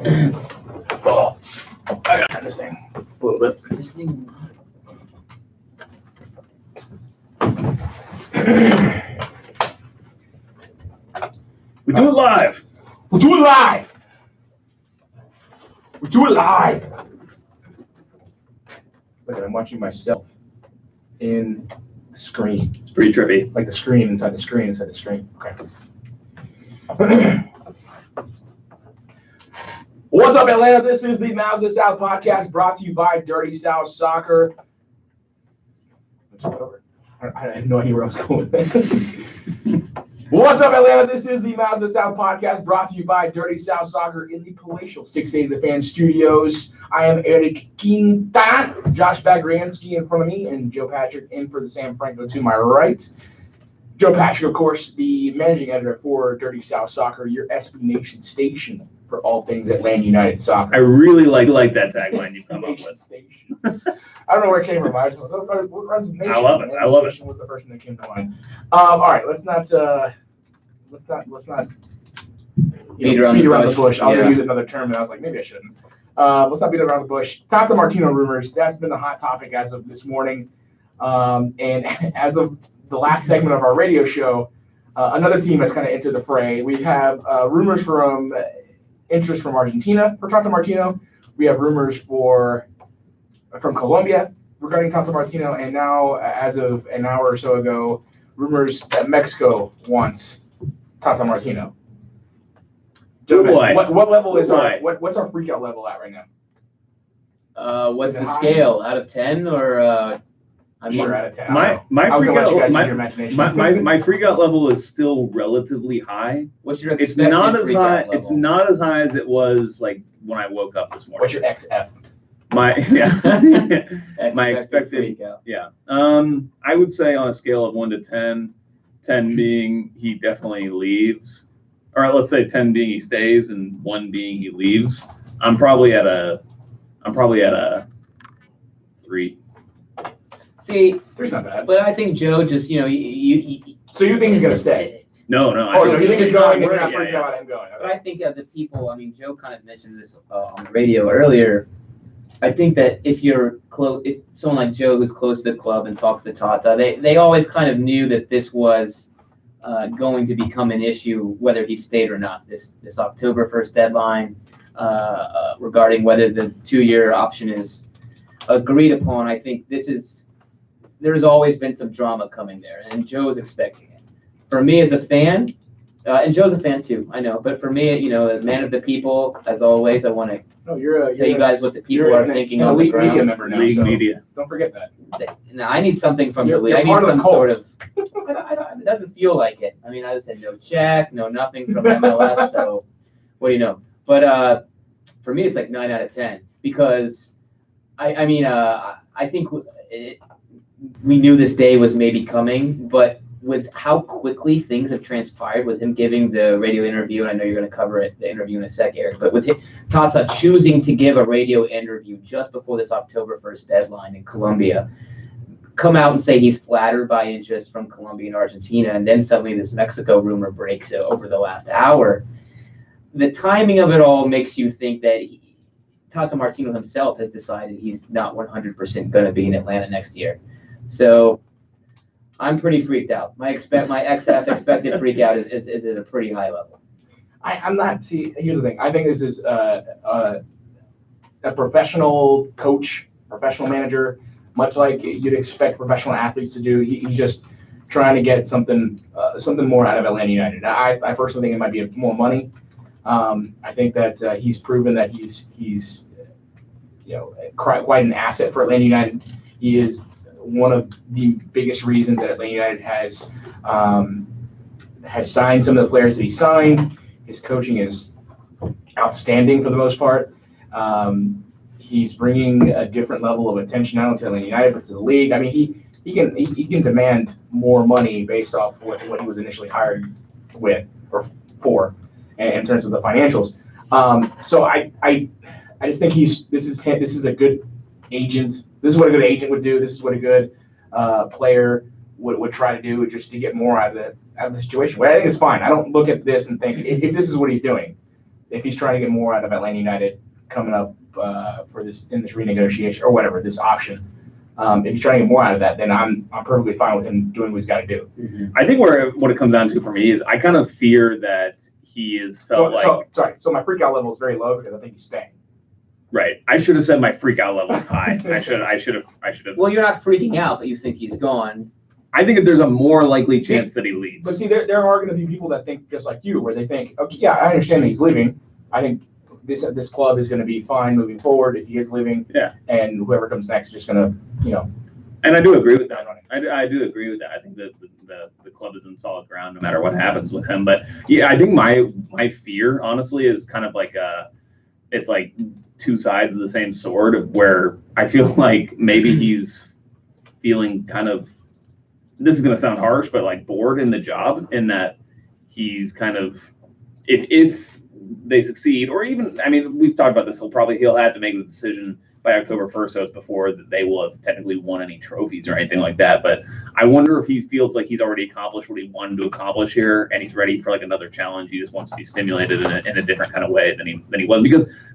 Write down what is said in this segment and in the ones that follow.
Oh, I gotta turn this thing a little bit. This thing. We do it live. We'll do it live. We'll do it live. Look, I'm watching myself in the screen. It's pretty trippy. Like the screen inside the screen inside the screen. Okay. What's up, Atlanta? This is the Mouths of the South podcast brought to you by Dirty South Soccer. I have no idea where I was going. What's up, Atlanta? This is the Mouths of the South podcast brought to you by Dirty South Soccer in the palatial 680 The Fan Studios. I am Eric Quinta, Josh Bagriansky in front of me, and Joe Patrick in for the Sam Franco to my right. Joe Patrick, of course, the managing editor for Dirty South Soccer, your SB Nation station for all things Atlanta United soccer. I really like that tagline you come up with. Station. I don't know where it came from. I just what runs the nation? I love it. I love it. Was the person that came to mind. All right, let's not beat around the bush. I was gonna use another term, and I was like, maybe I shouldn't. Let's not beat around the bush. Tata Martino rumors. That's been the hot topic as of this morning, and as of the last segment of our radio show, another team has kind of entered the fray. We have rumors from interest from Argentina for Tata Martino. We have rumors from Colombia regarding Tata Martino, and now, as of an hour or so ago, rumors that Mexico wants Tata Martino. What level is what's our freak out level at right now? What's the scale? Out of 10 or? I'm sure out of 10. My freak out level is still relatively high. What's your It's not as high. It's not as high as it was like when I woke up this morning. What's your XF? My expected freak out. Yeah. I would say on a scale of 1 to 10, 10 being he definitely leaves, or let's say 10 being he stays and 1 being he leaves. I'm probably at a 3. See, 3's not bad. But I think Joe just, you So you think he's gonna stay? No. You think he's going? We're not freaking out about him going. But I think the people. I mean, Joe kind of mentioned this on the radio earlier. I think that if someone like Joe who's close to the club and talks to Tata, they always kind of knew that this was going to become an issue whether he stayed or not. This October 1st deadline regarding whether the 2-year option is agreed upon. I think there's always been some drama coming there, and Joe's expecting it. For me as a fan, and Joe's a fan too, I know, but for me, as man of the people, as always, I want to tell you guys what the people are thinking on the ground. Media member now, League so media. Don't forget that. Now, I need something from the league. I need some sort of. It doesn't feel like it. I mean, I said no check, no nothing from MLS. So, what do you know? But for me, it's like 9 out of 10 because I think we knew this day was maybe coming, but with how quickly things have transpired with him giving the radio interview, and I know you're going to cover the interview in a sec, Eric, but with Tata choosing to give a radio interview just before this October 1st deadline in Colombia, come out and say he's flattered by interest from Colombia and Argentina, and then suddenly this Mexico rumor breaks over the last hour. The timing of it all makes you think that Tata Martino himself has decided he's not 100% going to be in Atlanta next year. So I'm pretty freaked out. My XF expected freak out is at a pretty high level. I'm not. See, here's the thing. I think this is a professional coach, professional manager, much like you'd expect professional athletes to do. He's just trying to get something more out of Atlanta United. I personally think it might be more money. I think that he's proven that he's quite an asset for Atlanta United. He is one of the biggest reasons that Atlanta United has signed some of the players that he signed. His coaching is outstanding for the most part. He's bringing a different level of attention not only to Atlanta United but to the league. I mean, he can demand more money based off what he was initially hired with or for, in terms of the financials. So I just think this is a good agent. This is what a good agent would do. This is what a good player would try to do, just to get more out of the situation. But I think it's fine. I don't look at this and think if this is what he's doing, if he's trying to get more out of Atlanta United coming up for this renegotiation or whatever, this option. If he's trying to get more out of that, then I'm perfectly fine with him doing what he's got to do. I think what it comes down to for me is I kind of fear that he is felt So my freak out level is very low because I think he's staying. Right. I should have said my freak out level is high. I should have. Well, you're not freaking out, but you think he's gone. I think that there's a more likely chance that he leaves. But see, there are going to be people that think just like you, where they think, okay, yeah, I understand that he's leaving. I think this club is going to be fine moving forward if he is leaving. Yeah. And whoever comes next is just going to, And I do agree with that. I do agree with that. I think that the club is in solid ground no matter what happens with him. But yeah, I think my fear, honestly, is kind of like it's like two sides of the same sword, of where I feel like maybe he's feeling kind of, this is going to sound harsh, but like bored in the job, in that he's kind of, if they succeed, or even, I mean, we've talked about this, he'll have to make the decision by October 1st, so it's before they will have technically won any trophies or anything like that. But I wonder if he feels like he's already accomplished what he wanted to accomplish here, and he's ready for like another challenge. He just wants to be stimulated in a different kind of way than he was.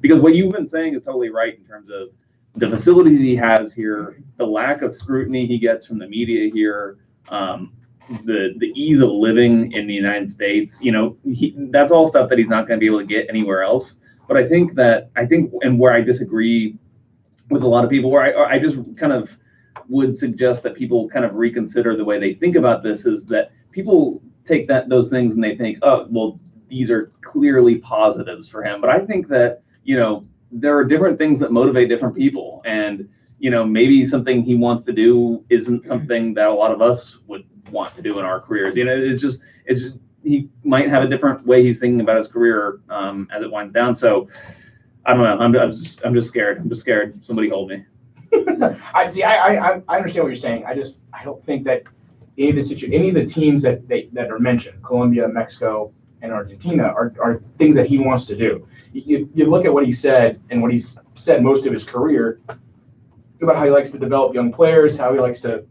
Because what you've been saying is totally right in terms of the facilities he has here, the lack of scrutiny he gets from the media here, the ease of living in the United States. That's all stuff that he's not going to be able to get anywhere else. But I think, and where I disagree with a lot of people, where I just kind of would suggest that people kind of reconsider the way they think about this, is that people take those things and they think, oh, well, these are clearly positives for him. But I think that, there are different things that motivate different people. And, maybe something he wants to do isn't something that a lot of us would want to do in our careers. It's just he might have a different way he's thinking about his career as it winds down. So I don't know. I'm just scared. I'm just scared. Somebody hold me. I understand what you're saying. I don't think that any of the teams that are mentioned, Colombia, Mexico, and Argentina, are things that he wants to do. You look at what he said, and what he's said most of his career about how he likes to develop young players, how he likes to.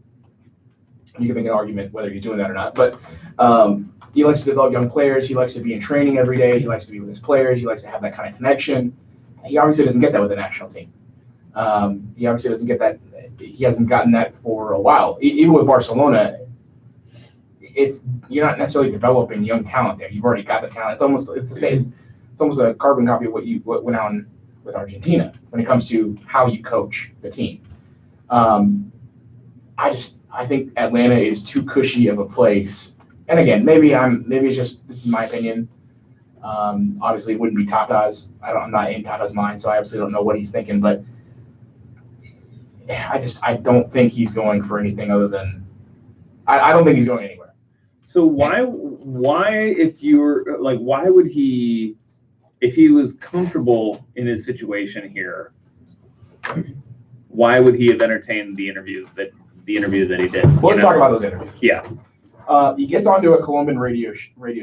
You can make an argument whether he's doing that or not, but he likes to develop young players. He likes to be in training every day. He likes to be with his players. He likes to have that kind of connection. He obviously doesn't get that with the national team. He obviously doesn't get that. He hasn't gotten that for a while. Even with Barcelona, you're not necessarily developing young talent there. You've already got the talent. It's the same. It's almost a carbon copy of what went on with Argentina when it comes to how you coach the team. I think Atlanta is too cushy of a place. And again, maybe it's just, this is my opinion. Obviously, it wouldn't be Tata's. I'm not in Tata's mind, so I obviously don't know what he's thinking. But I don't think he's going for anything other than. I don't think he's going anywhere. So why if you're like, why would he, if he was comfortable in his situation here, why would he have entertained the interview that he did? Well, let's talk about those interviews. Yeah. He gets onto a Colombian radio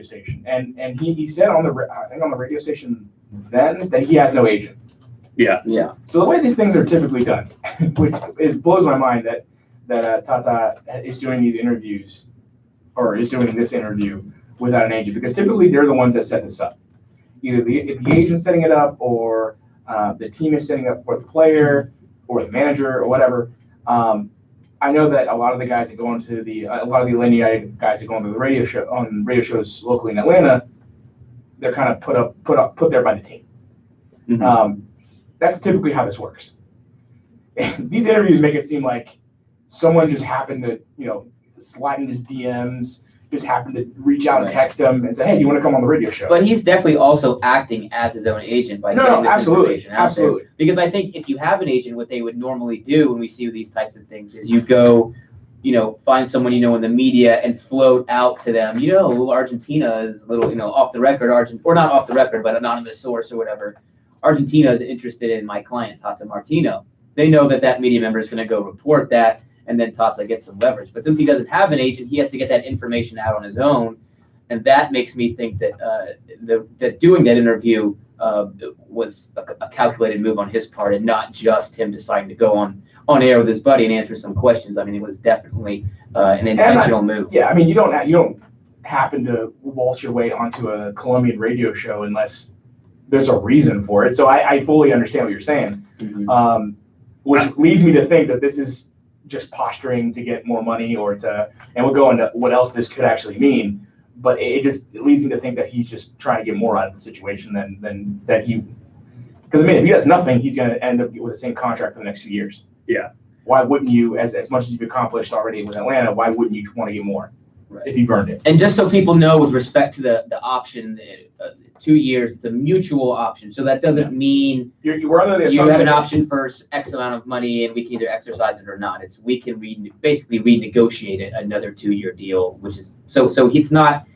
station, and he said on the radio station then that he had no agent. Yeah. Yeah. So the way these things are typically done, which it blows my mind that Tata is doing these interviews, or is doing this interview without an agent, because typically they're the ones that set this up. Either if the agent's setting it up, or the team is setting up for the player, or the manager, or whatever. I know that a lot of the guys that go into a lot of the Atlanta United guys that go into the radio shows locally in Atlanta, they're kind of put there by the team. Mm-hmm. That's typically how this works. These interviews make it seem like someone just happened to, slide in his DMs, just happened to reach out and text him and say, "Hey, do you want to come on the radio show?" But he's definitely also acting as his own agent by getting this information out there. Because I think if you have an agent, what they would normally do when we see these types of things is you go, find someone in the media and float out to them. Argentina is a little, off the record, or not off the record, but anonymous source or whatever. Argentina is interested in my client, Tata Martino. They know that media member is going to go report that, and then Tata gets some leverage. But since he doesn't have an agent, he has to get that information out on his own, and that makes me think that that doing that interview was a calculated move on his part, and not just him deciding to go on air with his buddy and answer some questions. I mean, it was definitely an intentional move. Yeah, I mean, you don't happen to waltz your way onto a Colombian radio show unless there's a reason for it. So I fully understand what you're saying, which leads me to think that this is just posturing to get more money and we'll go into what else this could actually mean. But it leads me to think that he's just trying to get more out of the situation than that he. Because I mean, if he does nothing, he's going to end up with the same contract for the next 2 years. Yeah. Why wouldn't you, as much as you've accomplished already with Atlanta, why wouldn't you want to get more if you've earned it? And just so people know, with respect to the option, 2 years, it's a mutual option. So that doesn't mean we're under the you have an option for X amount of money and we can either exercise it or not. We can basically renegotiate it, another 2-year deal, which is so it's not.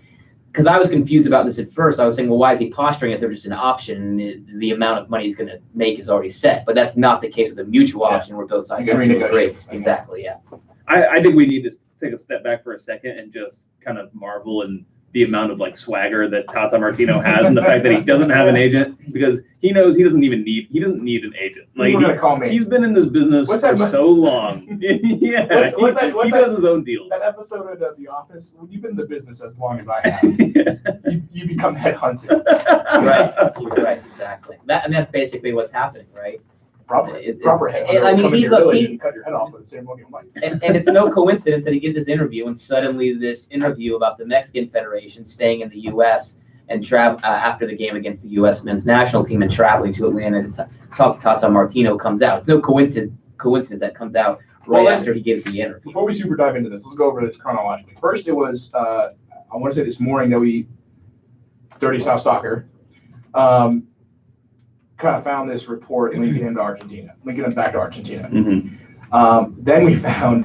Because I was confused about this at first. I was saying, well, why is he posturing if there's just an option? The amount of money he's going to make is already set. But that's not the case with a mutual option where both sides agree. Exactly, yeah. I think we need to take a step back for a second and just kind of marvel in the amount of like swagger that Tata Martino has, and the fact that he doesn't have an agent, because he knows he doesn't need an agent. Like he's been in this business for so long. Yeah, he does his own deals. That episode of The Office, when you've been in the business as long as I have, you become headhunted. Right, exactly. And that's basically what's happening, right? Proper headhunter. I mean, he cut your head off with a ceremonial knife. And it's no coincidence that he gives this interview, and suddenly this interview about the Mexican Federation staying in the U.S. and after the game against the U.S. men's national team and traveling to Atlanta to talk to Tata Martino comes out. It's no coincidence that comes out after he gives the interview. Before we super dive into this, let's go over this chronologically. First, it was I want to say this morning that we Dirty South Soccer. Kind of found this report linking him back to Argentina. Then we found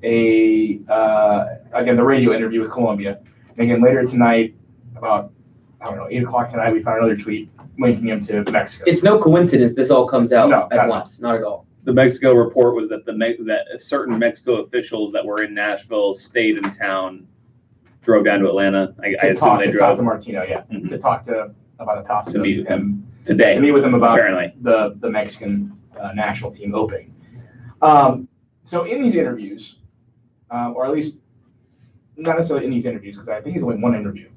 again the radio interview with Colombia. And again later tonight, about 8 o'clock tonight, we found another tweet linking him to Mexico. It's no coincidence this all comes out at once, not at all. The Mexico report was that that certain Mexico officials that were in Nashville stayed in town, drove down to Atlanta. I assume they drove. To Martino, to talk about the possibility to meet with him. To meet with him about apparently the Mexican national team opening. So in these interviews, or at least not necessarily in these interviews, because I think he's only one interview.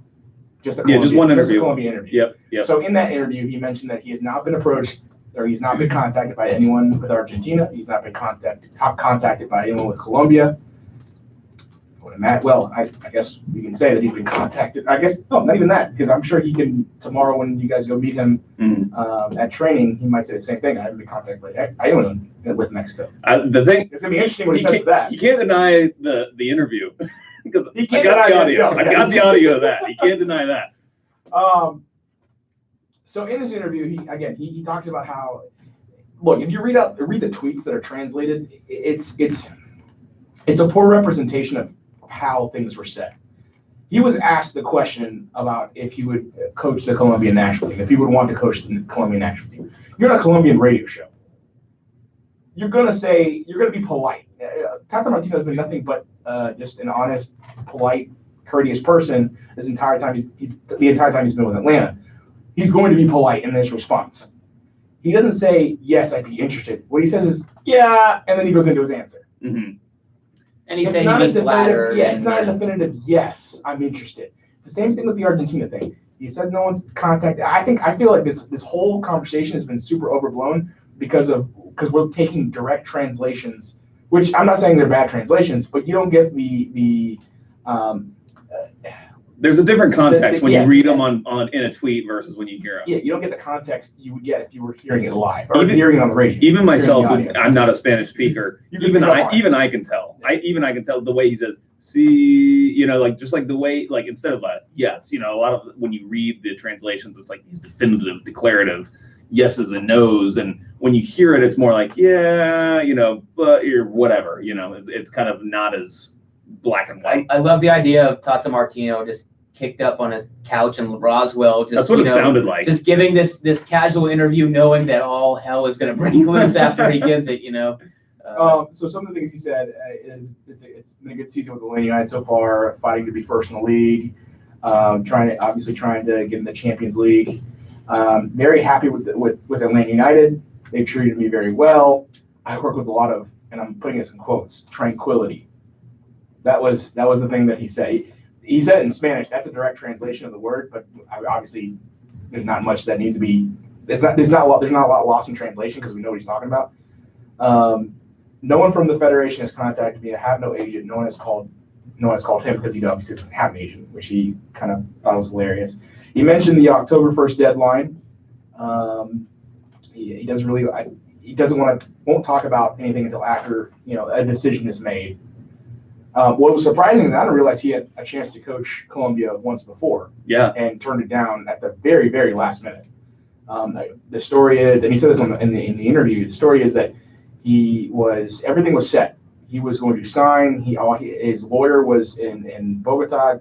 Just one interview. Just a Colombia interview. Yep. So in that interview, he mentioned that he has not been approached or he's not been contacted by anyone with Argentina. He's not been contacted by anyone with Colombia. Well, I guess we can say that he's been contacted. I guess, no, not even that, because I'm sure he can, tomorrow when you guys go meet him at training, he might say the same thing. I haven't been contacted by anyone with Mexico. The thing, it's going to be interesting when he says that. You can't deny the interview, because I got the audio. I got the audio of that. You can't deny that. So in this interview, he talks about how, look, if you read the tweets that are translated, it's a poor representation of how things were said. He was asked the question about if he would coach the Colombian national team, if he would want to coach the Colombian national team. You're on a Colombian radio show. You're going to be polite. Tata Martino has been nothing but just an honest, polite, courteous person the entire time he's been with Atlanta. He's going to be polite in this response. He doesn't say, yes, I'd be interested. What he says is, yeah, and then he goes into his answer. And he's saying he means flatter. Yeah, it's not a definitive, yes, I'm interested. It's the same thing with the Argentina thing. He said no one's contacted. I feel like this whole conversation has been super overblown because we're taking direct translations, which I'm not saying they're bad translations, but you don't get the there's a different context when you read them in a tweet versus when you hear them. Yeah, you don't get the context you would get if you were hearing it live or hearing it on the radio. Even myself, I'm not a Spanish speaker. Even I can tell. I can tell the way he says, see, just like the way, like instead of yes, a lot of when you read the translations, it's like these definitive, declarative yeses and nos, and when you hear it, it's more like yeah, but you're whatever, it's kind of not as black and white. I love the idea of Tata Martino just kicked up on his couch in Roswell. That's what it sounded like. Just giving this casual interview, knowing that all hell is going to break loose after he gives it. So some of the things he said is it's been a good season with Atlanta United so far, fighting to be first in the league, trying to get in the Champions League. Very happy with Atlanta United. They treated me very well. I work with a lot of, and I'm putting this in quotes, tranquility. That was the thing that he said. He said it in Spanish. That's a direct translation of the word, but obviously there's not much that needs to be. There's not a lot lost in translation because we know what he's talking about. No one from the federation has contacted me. I have no agent. No one has called him because he obviously doesn't have an agent, which he kind of thought was hilarious. He mentioned the October 1st deadline. He doesn't really. Won't talk about anything until after a decision is made. What was surprising is I didn't realize he had a chance to coach Columbia once before. Yeah. And turned it down at the very, very last minute. The story is, and he said this in the interview. The story is that everything was set. He was going to sign. His lawyer was in Bogota,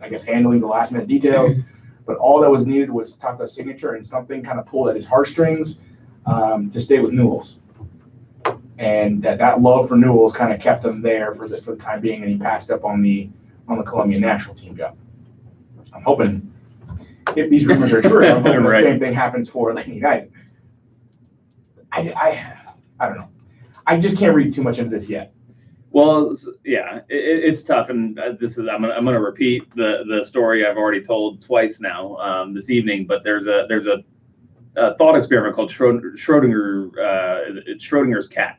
I guess, handling the last minute details. But all that was needed was Tata's signature, and something kind of pulled at his heartstrings to stay with Newell's. And that love for Newell's kind of kept him there for the time being, and he passed up on the Columbia national team job. I'm hoping, if these rumors are true, I'm hoping the same thing happens for Atlanta United. I don't know. I just can't read too much into this yet. Well, yeah, it's tough, and I'm gonna repeat the story I've already told twice now this evening. But there's a thought experiment called Schrodinger's cat.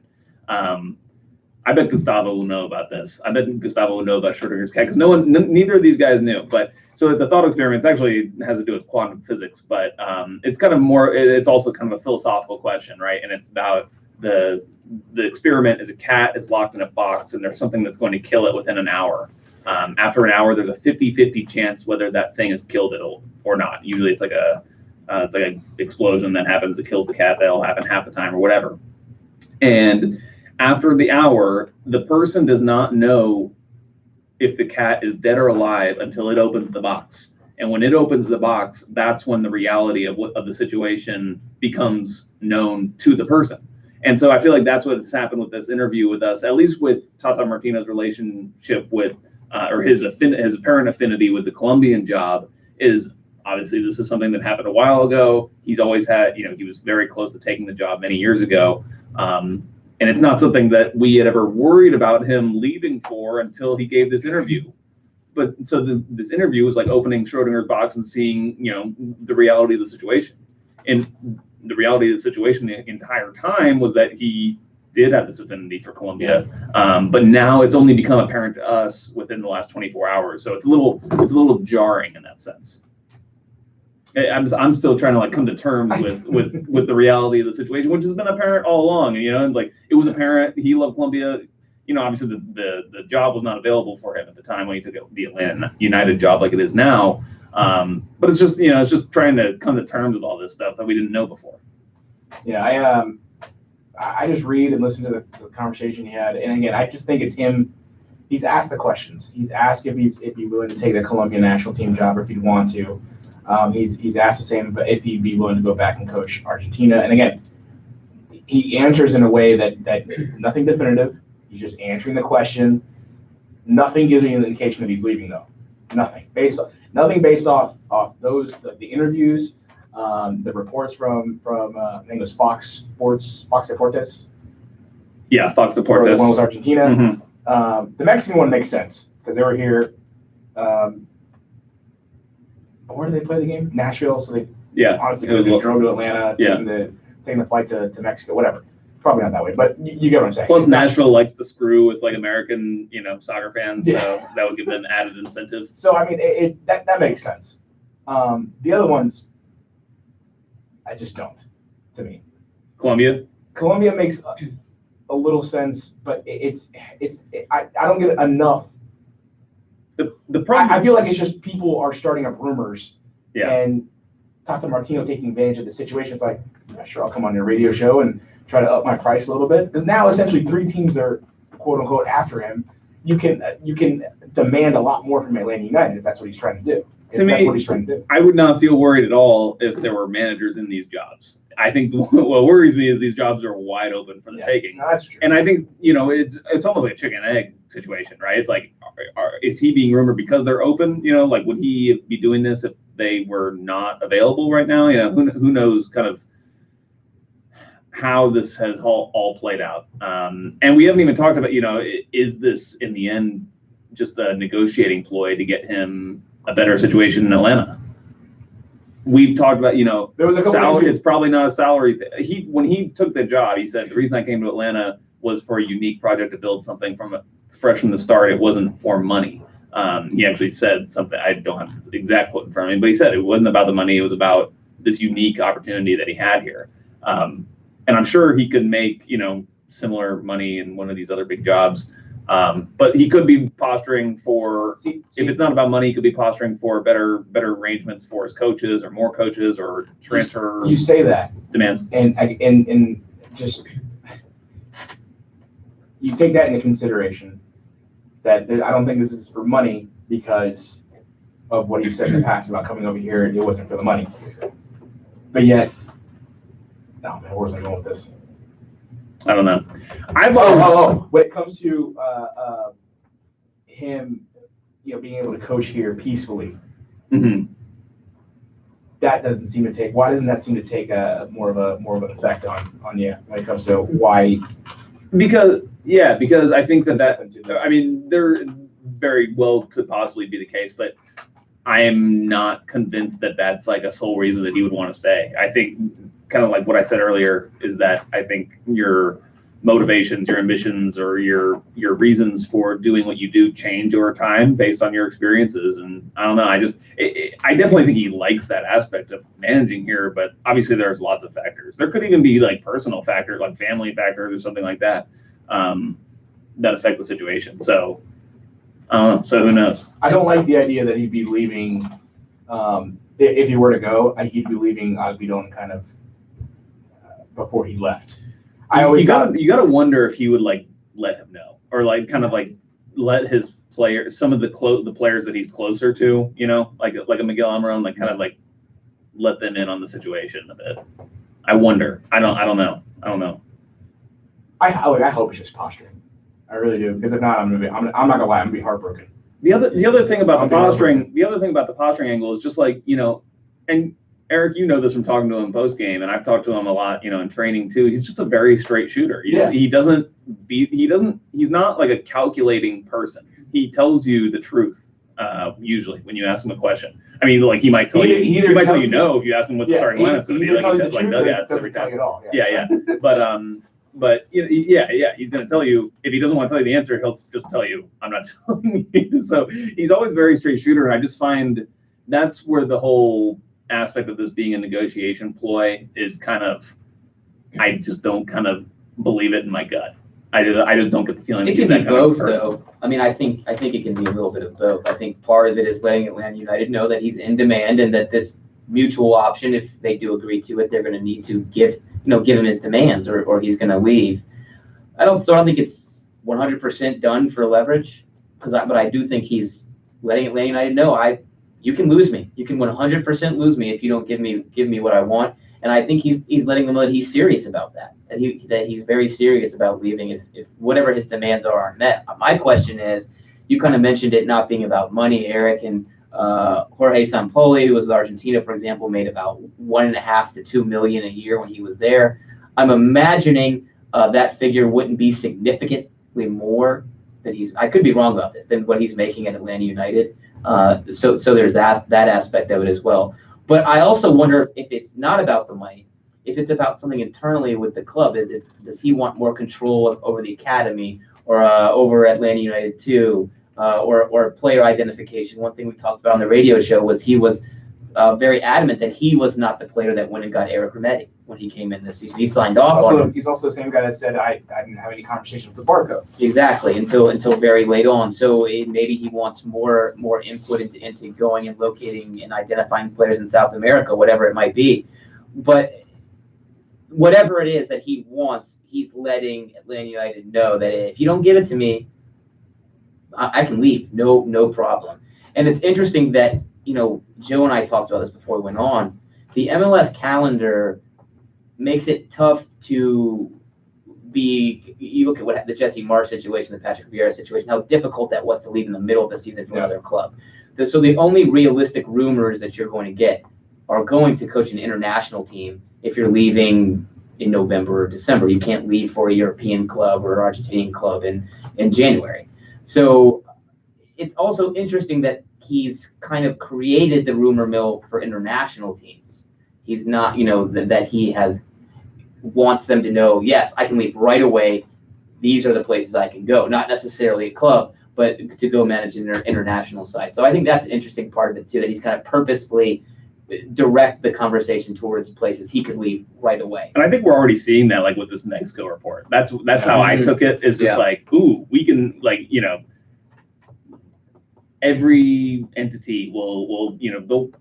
I bet Gustavo will know about this. I bet Gustavo will know about Schrodinger's cat because neither of these guys knew. But so it's a thought experiment. It actually has to do with quantum physics, but it's kind of more. It's also kind of a philosophical question, right? And it's about the experiment is a cat is locked in a box and there's something that's going to kill it within an hour. After an hour, there's a 50-50 chance whether that thing has killed it or not. Usually it's like an explosion that happens that kills the cat. That'll happen half the time or whatever. And after the hour, the person does not know if the cat is dead or alive until it opens the box. And when it opens the box, that's when the reality of the situation becomes known to the person. And so I feel like that's what's happened with this interview with us, at least with Tata Martino's relationship with, or his apparent affinity with the Colombian job, is obviously this is something that happened a while ago. He's always had, he was very close to taking the job many years ago. And it's not something that we had ever worried about him leaving for until he gave this interview. But so this interview was like opening Schrodinger's box and seeing, the reality of the situation. And the reality of the situation the entire time was that he did have this affinity for Colombia, but now it's only become apparent to us within the last 24 hours. So it's a little jarring in that sense. I'm still trying to like come to terms with the reality of the situation, which has been apparent all along. And like it was apparent he loved Colombia. Obviously the job was not available for him at the time when he took the Atlanta United job like it is now. But it's just trying to come to terms with all this stuff that we didn't know before. Yeah, I just read and listen to the conversation he had, and again, I just think it's him. He's asked the questions. He's asked if he's willing to take the Colombia national team job or if he'd want to. He's asked the same, but if he'd be willing to go back and coach Argentina. And again, he answers in a way that nothing definitive. He's just answering the question. Nothing gives me an indication that he's leaving though. Nothing based off the interviews, the reports from I think it was Fox Deportes. Yeah, Fox Deportes. The one with Argentina. Mm-hmm. The Mexican one makes sense because they were here. Where do they play the game? Nashville. So they honestly could have just drove to Atlanta, taking the flight to Mexico, whatever. Probably not that way, but you get what I'm saying. Plus, Nashville likes to screw with like American, soccer fans, so that would give them added incentive. So I mean, that makes sense. The other ones, I just don't. To me, Colombia makes a little sense, but I don't get enough. The problem, I feel like it's just people are starting up rumors, and Tata Martino taking advantage of the situation. It's like, yeah, sure, I'll come on your radio show and try to up my price a little bit, because now essentially 3 teams are quote unquote after him. You can demand a lot more from Atlanta United if that's what he's trying to do. To me, I would not feel worried at all if there were managers in these jobs. I think what worries me is these jobs are wide open for the taking. No, that's true. And I think, it's almost like a chicken and egg situation, right? It's like, is he being rumored because they're open? Like, would he be doing this if they were not available right now? Who knows kind of how this has all played out. And we haven't even talked about, is this in the end just a negotiating ploy to get him a better situation in Atlanta? we've talked about, there was a salary. It's probably not a salary. When he took the job, he said the reason I came to Atlanta was for a unique project to build something fresh from the start. It wasn't for money. He actually said something. I don't have the exact quote in front of me, but he said it wasn't about the money. It was about this unique opportunity that he had here. And I'm sure he could make, similar money in one of these other big jobs. But he could be posturing for, if it's not about money, he could be posturing for better arrangements for his coaches or more coaches or transfer. You say that demands. And just, you take that into consideration, that I don't think this is for money because of what he said in the past about coming over here. It wasn't for the money. But yet, oh man, where was I going with this? I don't know. When it comes to him, being able to coach here peacefully, that doesn't seem to take. Why doesn't that seem to take more of an effect on you when it comes to why? Because I think there very well could possibly be the case, but I am not convinced that that's like a sole reason that he would want to stay. I think, kind of like what I said earlier, is that I think your motivations, your ambitions, or your reasons for doing what you do change over time based on your experiences. And I don't know, I definitely think he likes that aspect of managing here, but obviously there's lots of factors. There could even be like personal factors, like family factors or something like that, that affect the situation. So I don't know. So who knows? I don't like the idea that he'd be leaving. If he were to go, he'd be leaving Agudon kind of before he left. You gotta wonder if he would like let him know, or like kind of like let his players, some of the players that he's closer to, like a Miguel Almiron, like kind of like let them in on the situation a bit. I wonder. I don't know. I hope it's just posturing. I really do, because if not, I'm not gonna lie, I'm gonna be heartbroken. The other thing about the posturing angle is just like, and Eric, you know this from talking to him post game, and I've talked to him a lot, in training too. He's just a very straight shooter. He's not like a calculating person. He tells you the truth, usually when you ask him a question. I mean, like he might tell you no if you ask him what the starting lineup's going to be. Like dugouts every time. Yeah. But he's going to tell you. If he doesn't want to tell you the answer, he'll just tell you, "I'm not telling you." So he's always very straight shooter, and I just find that's where the whole aspect of this being a negotiation ploy is kind of. I just don't kind of believe it in my gut. I just don't get the feeling. It can be both, though. I mean, I think it can be a little bit of both. I think part of it is letting Atlanta United know that he's in demand and that this mutual option, if they do agree to it, they're going to need to give him his demands, or he's going to leave. I don't think it's 100% done for leverage, but I do think he's letting Atlanta United know, you can lose me. You can 100% lose me if you don't give me what I want. And I think he's letting them know that he's serious about that. That he's very serious about leaving if whatever his demands aren't met. My question is, you kind of mentioned it not being about money, Eric, and Jorge Sampaoli, who was with Argentina, for example, made about $1.5 to $2 million a year when he was there. I'm imagining that figure wouldn't be significantly more I could be wrong about this, than what he's making at Atlanta United. So there's that aspect of it as well. But I also wonder if it's not about the money, if it's about something internally with the club. Does he want more control over the academy, or over Atlanta United too, or player identification? One thing we talked about on the radio show was he was very adamant that he was not the player that went and got Eric Remetti when he came in this season. He signed off on him. He's also the same guy that said, I didn't have any conversation with Barco. Exactly, until very late on. So maybe he wants more input into going and locating and identifying players in South America, whatever it might be. But whatever it is that he wants, he's letting Atlanta United know that if you don't give it to me, I can leave, no problem. And it's interesting that, Joe and I talked about this before we went on. The MLS calendar makes it tough to be. You look at the Jesse Marsh situation, the Patrick Vieira situation, how difficult that was to leave in the middle of the season for another club. So the only realistic rumors that you're going to get are going to coach an international team if you're leaving in November or December. You can't leave for a European club or an Argentinian club in January. So it's also interesting that he's kind of created the rumor mill for international teams. He's not, that he wants them to know, yes, I can leave right away. These are the places I can go. Not necessarily a club, but to go manage an international side. So I think that's an interesting part of it too, that he's kind of purposefully direct the conversation towards places he could leave right away. And I think we're already seeing that, like with this Mexico report. That's how I took it. Is just like, ooh, we can, like, every entity will they'll,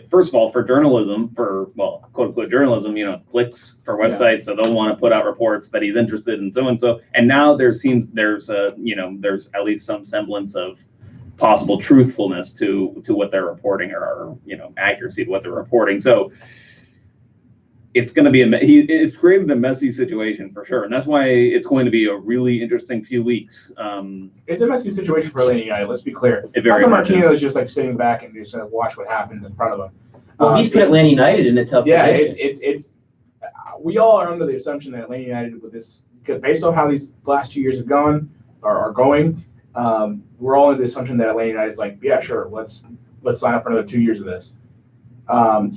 first of all, for journalism, quote unquote journalism, it's clicks for websites, so they'll want to put out reports that he's interested in so and so. And now there's at least some semblance of possible truthfulness to what they're reporting, or accuracy to what they're reporting. So it's going to be it's created a messy situation for sure, and that's why it's going to be a really interesting few weeks. It's a messy situation for Atlanta United. Let's be clear. Martino is just like sitting back and just watch what happens in front of him. Well, he's put Atlanta United in a tough position. It's we all are under the assumption that Atlanta United, with this, because based on how these last 2 years have gone or are going, we're all under the assumption that Atlanta United is like, yeah, sure, let's sign up for another 2 years of this.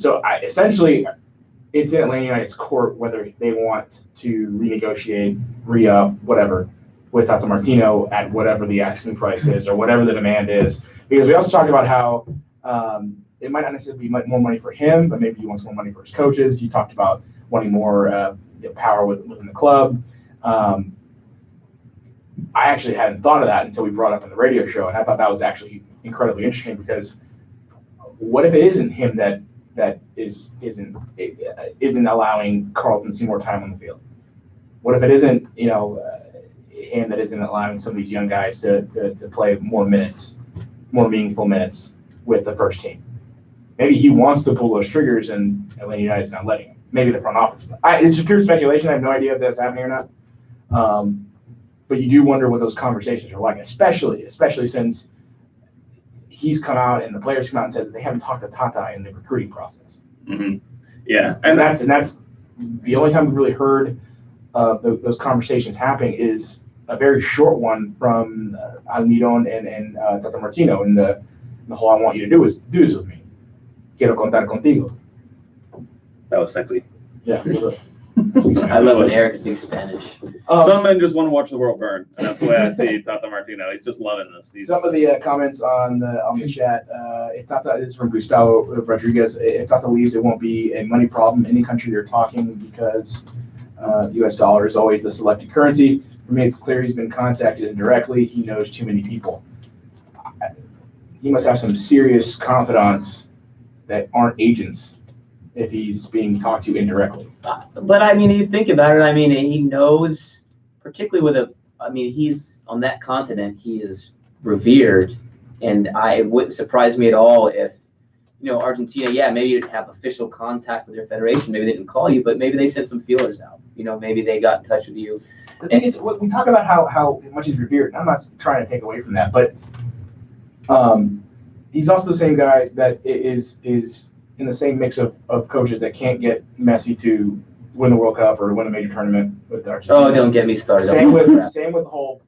So essentially, it's in Atlanta United's court whether they want to renegotiate, re-up, whatever, with Tata Martino at whatever the asking price is or whatever the demand is. Because we also talked about how it might not necessarily be more money for him, but maybe he wants more money for his coaches. You talked about wanting more power within the club. I actually hadn't thought of that until we brought it up on the radio show, and I thought that was actually incredibly interesting, because what if it isn't him that isn't allowing Carlton to see more time on the field? What if it isn't him that isn't allowing some of these young guys to play more minutes, more meaningful minutes with the first team? Maybe he wants to pull those triggers and Atlanta United's not letting him. Maybe the front office. It's just pure speculation. I have no idea if that's happening or not. But you do wonder what those conversations are like, especially since he's come out and the players come out and said that they haven't talked to Tata in the recruiting process. Mm-hmm. Yeah, and that's the only time we've really heard those conversations happening is a very short one from Almiron and Tata Martino, and the whole "I want you to do this with me. Quiero contar contigo." That was sexy. Yeah. I love when Eric speaks Spanish. Some men just want to watch the world burn, and that's the way I see Tata Martino. He's just loving this. Some of the comments on the chat. If Tata, this is from Gustavo Rodriguez. If Tata leaves, it won't be a money problem. Any country you're talking, because the U.S. dollar is always the selected currency. For me, it's clear he's been contacted indirectly. He knows too many people. He must have some serious confidants that aren't agents if he's being talked to indirectly. But I mean, you think about it, I mean, he knows, particularly he's on that continent, he is revered. And it wouldn't surprise me at all if, Argentina, maybe you didn't have official contact with their federation. Maybe they didn't call you, but maybe they sent some feelers out. Maybe they got in touch with you. The thing is, we talk about how much he's revered. I'm not trying to take away from that, but he's also the same guy that is in the same mix of coaches that can't get Messi to win the World Cup or win a major tournament with Argentina. Oh, don't get me started. Same with the whole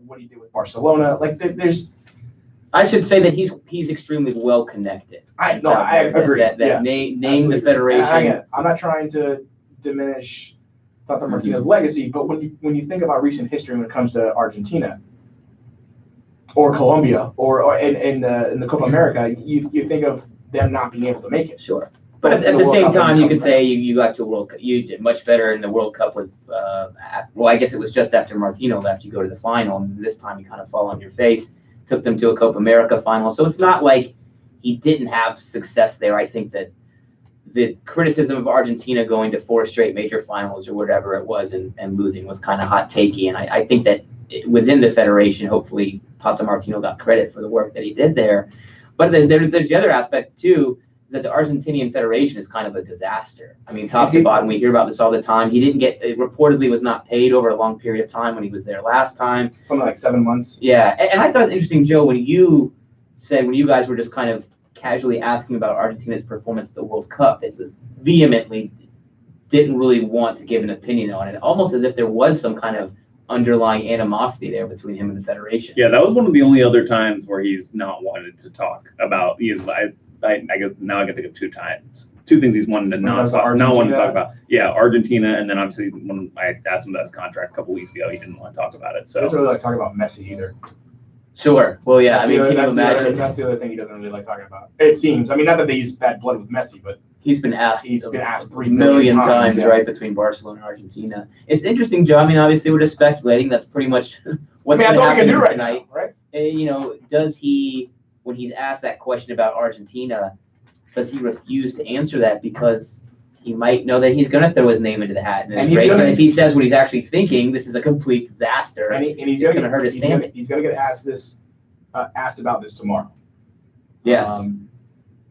what he did with Barcelona. Like there's. I should say that he's extremely well connected. I agree. Name the federation. I'm not trying to diminish Tata Martino's legacy, but when you think about recent history when it comes to Argentina or Colombia or in the Copa America, you think of them not being able to make it. Sure. But at the same time, you could say you got to a World Cup. You did much better in the World Cup with, I guess it was just after Martino left, you go to the final, and this time you kind of fall on your face. Took them to a Copa America final. So it's not like he didn't have success there. I think that the criticism of Argentina going to 4 straight major finals or whatever it was and losing was kind of hot takey. And I think that within the federation, hopefully Tata Martino got credit for the work that he did there. But there's the other aspect, too, is that the Argentinian Federation is kind of a disaster. I mean, top to bottom, we hear about this all the time. He didn't reportedly was not paid over a long period of time when he was there last time. Something like 7 months. Yeah, and I thought it was interesting, Joe, when you guys were just kind of casually asking about Argentina's performance at the World Cup, it was vehemently didn't really want to give an opinion on it, almost as if there was some kind of underlying animosity there between him and the Federation. Yeah, that was one of the only other times where he's not wanted to talk about. I guess now I can think of two things he's wanted to not want to talk about. Yeah, Argentina, and then obviously when I asked him about his contract a couple weeks ago, he didn't want to talk about it. So he doesn't really like talking about Messi either. Sure. Well, yeah. Can you imagine? That's the other thing he doesn't really like talking about. It seems. I mean, not that they use bad blood with Messi, but he's been asked 3 million times, right, between Barcelona and Argentina. It's interesting, Joe. I mean, obviously we're just speculating. That's pretty much what's going to happen tonight. Now, right? You know, does he, when he's asked that question about Argentina, does he refuse to answer that because he might know that he's going to throw his name into the hat? And if he says what he's actually thinking, this is a complete disaster, and he's going to hurt his standing. He's going to get asked about this tomorrow. Yes.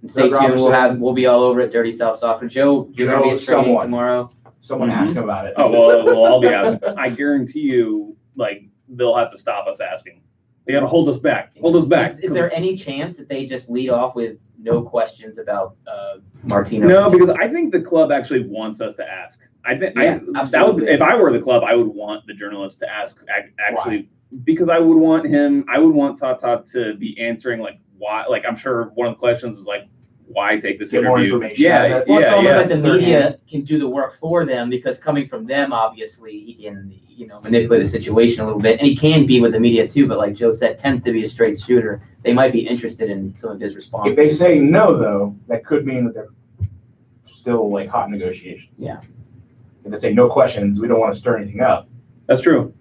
Stay tuned. We'll be all over it. Dirty South Soccer. Joe, you're going to be at training tomorrow. Someone ask him about it. Oh well, I'll be asking. I guarantee you, they'll have to stop us asking. They got to hold us back. Hold us back. Is there any chance that they just lead off with no questions about Martino? No, because I think the club actually wants us to ask. If I were the club, I would want the journalist to ask actually. Why? Because I would want Tata to be answering why. I'm sure one of the questions is why take this interview? More information. Yeah, it's almost like the media can do the work for them, because coming from them, obviously, he can manipulate the situation a little bit, and he can be with the media too. But like Joe said, tends to be a straight shooter. They might be interested in some of his responses. If they say no, though, that could mean that they're still hot negotiations. Yeah. If they say no questions, we don't want to stir anything up. That's true.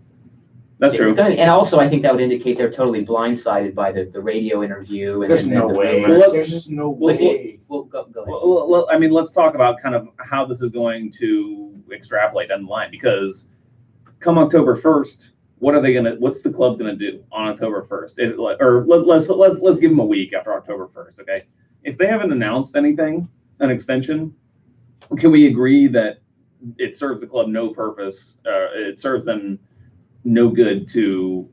That's true. And also, I think that would indicate they're totally blindsided by the radio interview. And There's no way. There's just no way. Well, go ahead. Well, I mean, let's talk about kind of how this is going to extrapolate down the line, because come October 1st, what's the club gonna do on October 1st? Let's give them a week after October 1st, okay? If they haven't announced anything, an extension, can we agree that it serves the club no purpose? It serves them no good to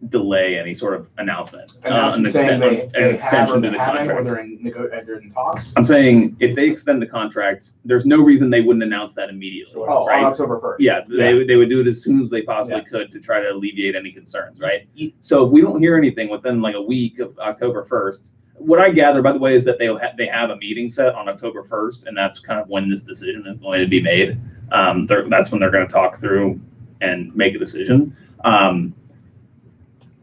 delay any sort of announcement. An extension to the contract. Or they're in talks. I'm saying if they extend the contract, there's no reason they wouldn't announce that immediately. Right? On October 1st. Yeah, they would do it as soon as they possibly could to try to alleviate any concerns, right? So if we don't hear anything within a week of October 1st, what I gather, by the way, is that they have a meeting set on October 1st, and that's kind of when this decision is going to be made. That's when they're going to talk through and make a decision.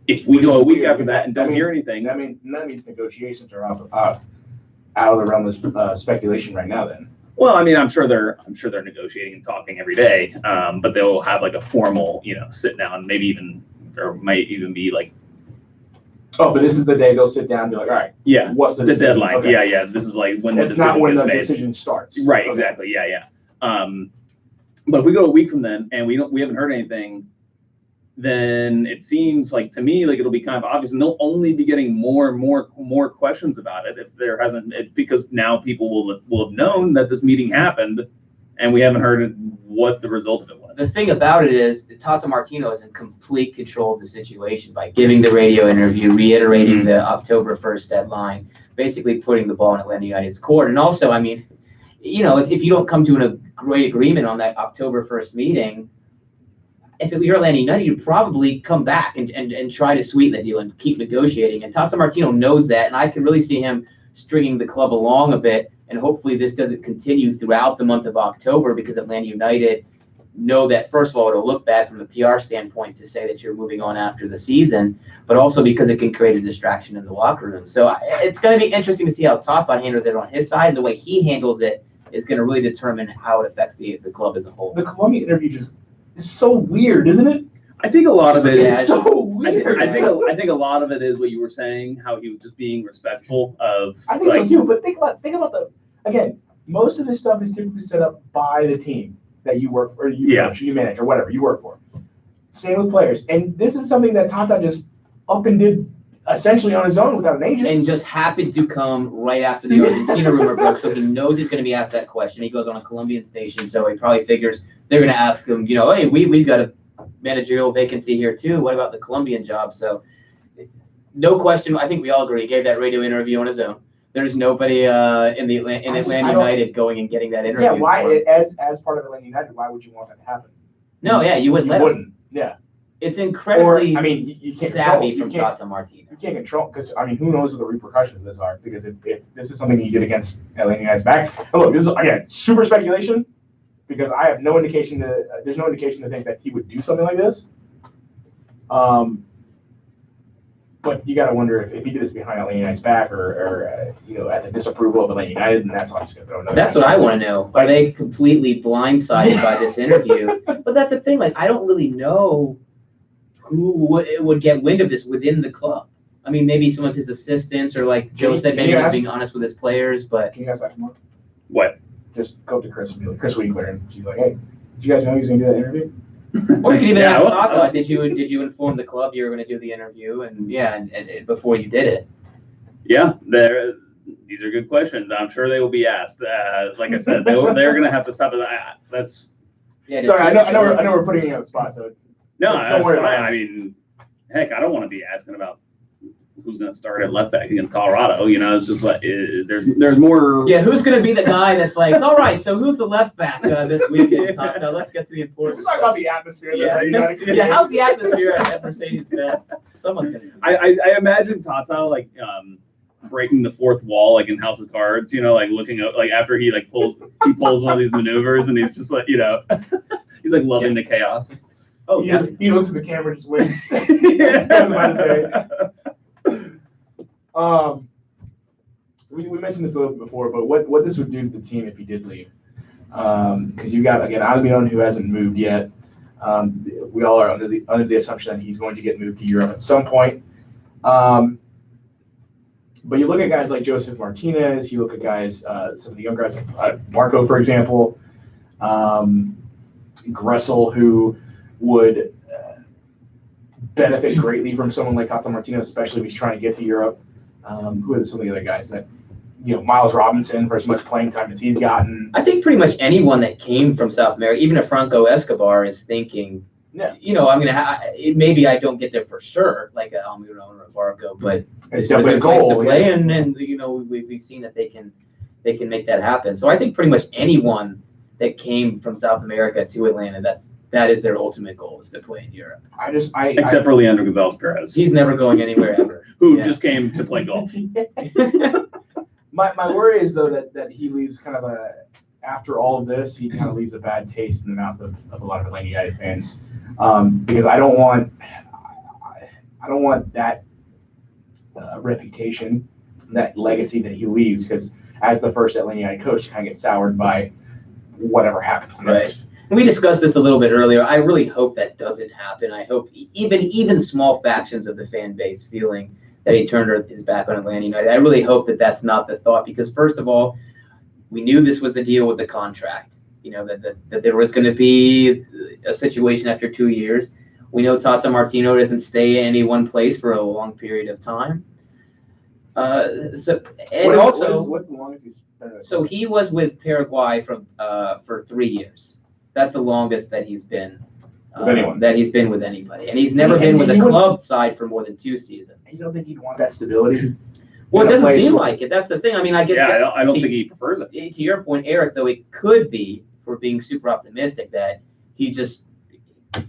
If we go a week after that and don't hear anything, that means negotiations are out of the realm of speculation right now. Then, well, I mean, I'm sure they're negotiating and talking every day, but they'll have a formal, sit down, there might even be oh, but this is the day they'll sit down and be like, all right, yeah, what's the deadline? Okay. Yeah, this is when it's not when the decision starts. Right, exactly. Yeah. But if we go a week from then and we haven't heard anything, then it seems to me it'll be kind of obvious, and they'll only be getting more and more questions about it if there hasn't, because now people will have known that this meeting happened, and we haven't heard what the result of it was. The thing about it is that Tata Martino is in complete control of the situation by giving the radio interview, reiterating the October 1st deadline, basically putting the ball in Atlanta United's court. And also, I mean, if you don't come to a great agreement on that October 1st meeting, if you're Atlanta United, you'd probably come back and try to sweeten the deal and keep negotiating. And Tata Martino knows that, and I can really see him stringing the club along a bit. And hopefully this doesn't continue throughout the month of October, because Atlanta United know that, first of all, it'll look bad from a PR standpoint to say that you're moving on after the season, but also because it can create a distraction in the locker room. So it's going to be interesting to see how Tata handles it on his side. And the way he handles it is going to really determine how it affects the club as a whole. The Colombia interview just is so weird, isn't it? I think a lot of it is so weird. I think a lot of it is what you were saying, how he was just being respectful of. I think so too. But think about again. Most of this stuff is typically set up by the team that you work for, or you coach, or you manage, or whatever you work for. Same with players, and this is something that Tata just up and did essentially on his own without an agent, and just happened to come right after the Argentina rumor broke. So he knows he's going to be asked that question. He goes on a Colombian station, so he probably figures they're going to ask him, hey, we've got a managerial vacancy here too. What about the Colombian job? So no question. I think we all agree. He gave that radio interview on his own. There's nobody in Atlanta United going and getting that interview. Yeah, why? As part of Atlanta United, why would you want that to happen? No, yeah, you wouldn't let him. Yeah. It's incredibly Or, I mean, you can't savvy control, from Tata Martino. You can't control, because, I mean, who knows what the repercussions of this are, because if this is something you did against Atlanta United's back, and look, this is, again, super speculation, because I have no indication there's no indication to think that he would do something like this. But you got to wonder if he did this behind Atlanta United's back, or you know, at the disapproval of Atlanta United, and that's how he's going to throw another. That's what I want to know. Are they completely blindsided by this interview? But that's the thing. Like, I don't really know who would get wind of this within the club. I mean, maybe some of his assistants, or like Joe said, maybe he's being honest with his players. But can you ask that tomorrow? What? Just go up to Chris and be like, Chris Winkler, and she's like, hey, did you guys know he was going to do that interview? Or you could even ask Tata, did you inform the club you were going to do the interview, and before you did it? Yeah, these are good questions. I'm sure they will be asked. Like I said, they're going to have to stop it. That's. Yeah, sorry, I know we're putting you on the spot, so. No, don't worry about it. I mean, heck, I don't want to be asking about who's going to start at left back against Colorado. You know, it's just like there's more. Yeah, who's going to be the guy that's like, all right, so who's the left back this weekend? Tata, let's get to the important. Let's talk about the atmosphere. Yeah, how's the atmosphere at Mercedes-Benz? Someone's going to. I imagine Tata like breaking the fourth wall, like in House of Cards. You know, like looking up, like after he pulls one of these maneuvers, and he's just like, you know, he's like loving the chaos. Oh, yeah. He looks at the camera and just winks. I was about to say. We mentioned this a little bit before, but what this would do to the team if he did leave? Because you've got, again, Almiron, who hasn't moved yet. We all are under the assumption that he's going to get moved to Europe at some point. But you look at guys like Joseph Martinez, you look at guys, some of the young guys, Marco, for example, Gressel, who would benefit greatly from someone like Tata Martino, especially if he's trying to get to Europe. Who are some of the other guys that, you know, Miles Robinson, for as much playing time as he's gotten? I think pretty much anyone that came from South America, even if Franco Escobar is thinking, you know, I'm going to maybe I don't get there for sure, like Almiron or Barco, but it's definitely a goal to play, and you know, we've seen that they can make that happen. So I think pretty much anyone that came from South America to Atlanta, that is their ultimate goal, is to play in Europe. Except for Leandro Gonzalez-Perez. He's never going anywhere ever. Who just came to play golf. My worry is, though, that he leaves kind of after all of this, he kind of leaves a bad taste in the mouth of a lot of Atlanta United fans. Because I don't want that reputation, that legacy that he leaves, because as the first Atlanta United coach, you kind of get soured by whatever happens next. Right. We discussed this a little bit earlier. I really hope that doesn't happen. I hope even small factions of the fan base feeling that he turned his back on Atlanta United, I really hope that that's not the thought, because first of all, we knew this was the deal with the contract. You know, that there was going to be a situation after 2 years. We know Tata Martino doesn't stay in any one place for a long period of time. What's the longest he's been? So he was with Paraguay for 3 years. That's the longest that he's been with anyone. That he's been with anybody, and he's never been with the club side for more than 2 seasons. You don't think he'd want that stability? Well, it doesn't seem like it. That's the thing. I mean, I guess. Yeah, I don't think he prefers it. To your point, Eric, though, it could be, for being super optimistic, that he just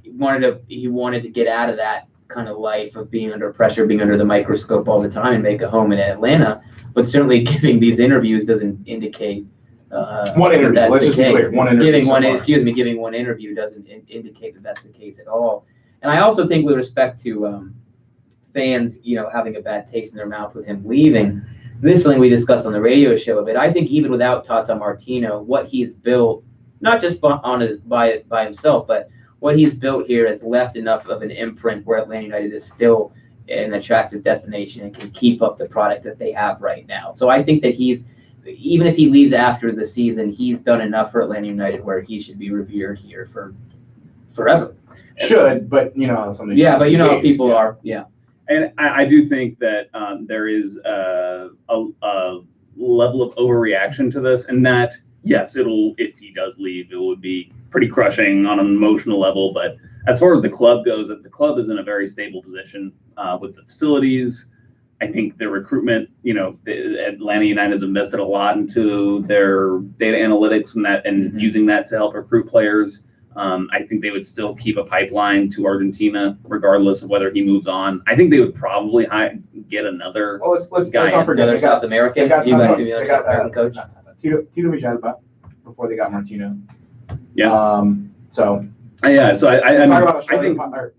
wanted to get out of that kind of life of being under pressure, being under the microscope all the time, and make a home in Atlanta. But certainly, giving these interviews doesn't indicate. One interview. Let's just be clear. One interview. Giving one interview doesn't indicate that that's the case at all. And I also think, with respect to fans, you know, having a bad taste in their mouth with him leaving, this is something we discussed on the radio show a bit. I think even without Tata Martino, what he's built, not just by himself, but what he's built here has left enough of an imprint where Atlanta United is still an attractive destination and can keep up the product that they have right now. So I think that even if he leaves after the season, he's done enough for Atlanta United where he should be revered here for forever. Should, but you know, something. Yeah, but you know how people are. Yeah. And I do think that there is a level of overreaction to this, and that, yes, if he does leave, it would be pretty crushing on an emotional level. But as far as the club goes, the club is in a very stable position with the facilities. I think the recruitment, you know, Atlanta United has invested a lot into their data analytics and using that to help recruit players. I think they would still keep a pipeline to Argentina, regardless of whether he moves on. I think they would probably get another. Well, let's guy not forget Another South American. They got You might South see another South American coach. Tito Villalba before they got Martino. Yeah. So. Yeah. So I talk mean, about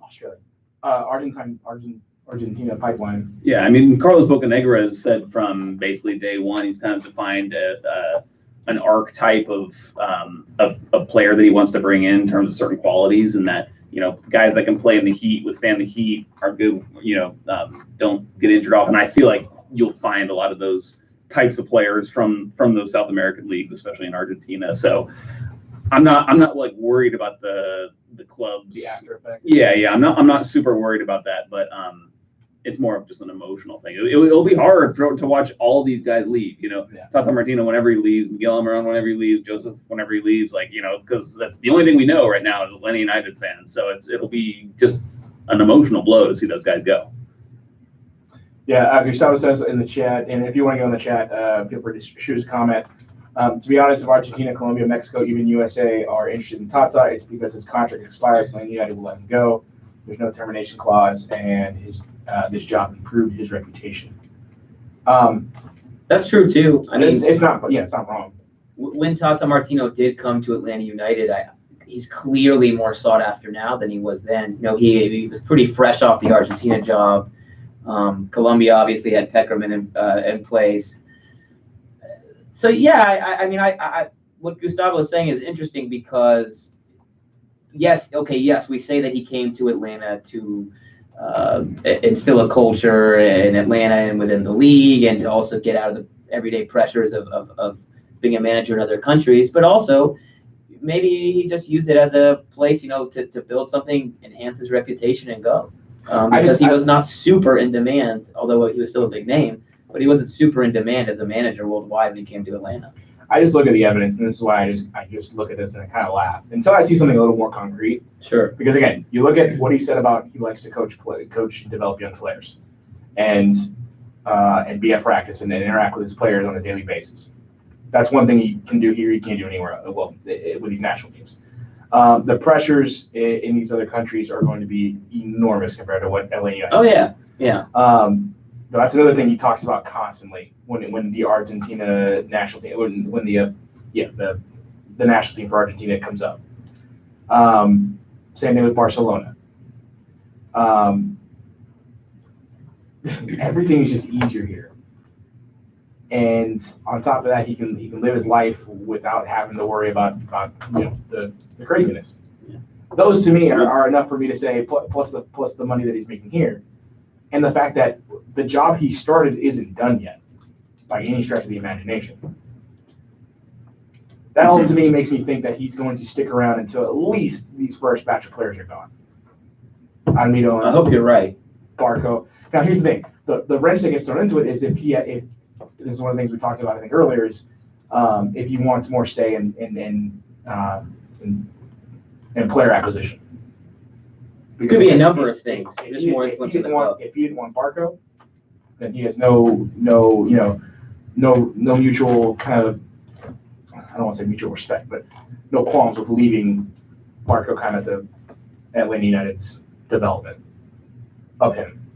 Argentina pipeline. Yeah, I mean, Carlos Bocanegra said from basically day one, he's kind of defined an archetype of player that he wants to bring in terms of certain qualities, and that, you know, guys that can play in the heat, withstand the heat, are good, you know, don't get injured often. I feel like you'll find a lot of those types of players from those South American leagues, especially in Argentina. So I'm not like worried about the clubs. The after effects. Yeah, I'm not super worried about that, but it's more of just an emotional thing. It'll be hard to watch all these guys leave. You know, Tata Martino whenever he leaves, Miguel Almiron whenever he leaves, Joseph whenever he leaves. Like, you know, because that's the only thing we know right now as Atlanta United fans. So it'll be just an emotional blow to see those guys go. Yeah, Gustavo says in the chat, and if you want to go in the chat, feel free to shoot us a comment. To be honest, if Argentina, Colombia, Mexico, even USA are interested in Tata, it's because his contract expires, Atlanta United will let him go. There's no termination clause, and this job improved his reputation. That's true too. I mean, it's not wrong. When Tata Martino did come to Atlanta United, he's clearly more sought after now than he was then. You know, he was pretty fresh off the Argentina job. Colombia obviously had Peckerman in place. So yeah, I mean, what Gustavo is saying is interesting because yes, we say that he came to Atlanta to instill a culture in Atlanta and within the league, and to also get out of the everyday pressures of being a manager in other countries, but also maybe he just used it as a place, you know, to build something, enhance his reputation, and go. Because he was not super in demand, although he was still a big name, but he wasn't super in demand as a manager worldwide when he came to Atlanta. I just look at the evidence, and this is why I just look at this and I kind of laugh until I see something a little more concrete. Sure. Because again, you look at what he said about he likes to coach and develop young players, and be at practice and interact with his players on a daily basis. That's one thing he can do here. He can't do anywhere. Well, with these national teams, the pressures in these other countries are going to be enormous compared to what LA United. Oh yeah. That's another thing he talks about constantly when the Argentina national team, when the national team for Argentina comes up. Same thing with Barcelona. Everything is just easier here, and on top of that, he can live his life without having to worry about the craziness. Yeah. Those to me are enough for me to say, plus the money that he's making here. And the fact that the job he started isn't done yet by any stretch of the imagination. That all to me makes me think that he's going to stick around until at least these first batch of players are gone. Almiron, I hope you're right. Barco. Now here's the thing: the wrench that gets thrown into it is if this is one of the things we talked about I think earlier is if he wants more say in player acquisition. It could be a number of things. There's more influence in the club. If he didn't want Barco, then he has no mutual kind of, I don't want to say mutual respect, but no qualms with leaving Barco kind of to Atlanta United's development of him.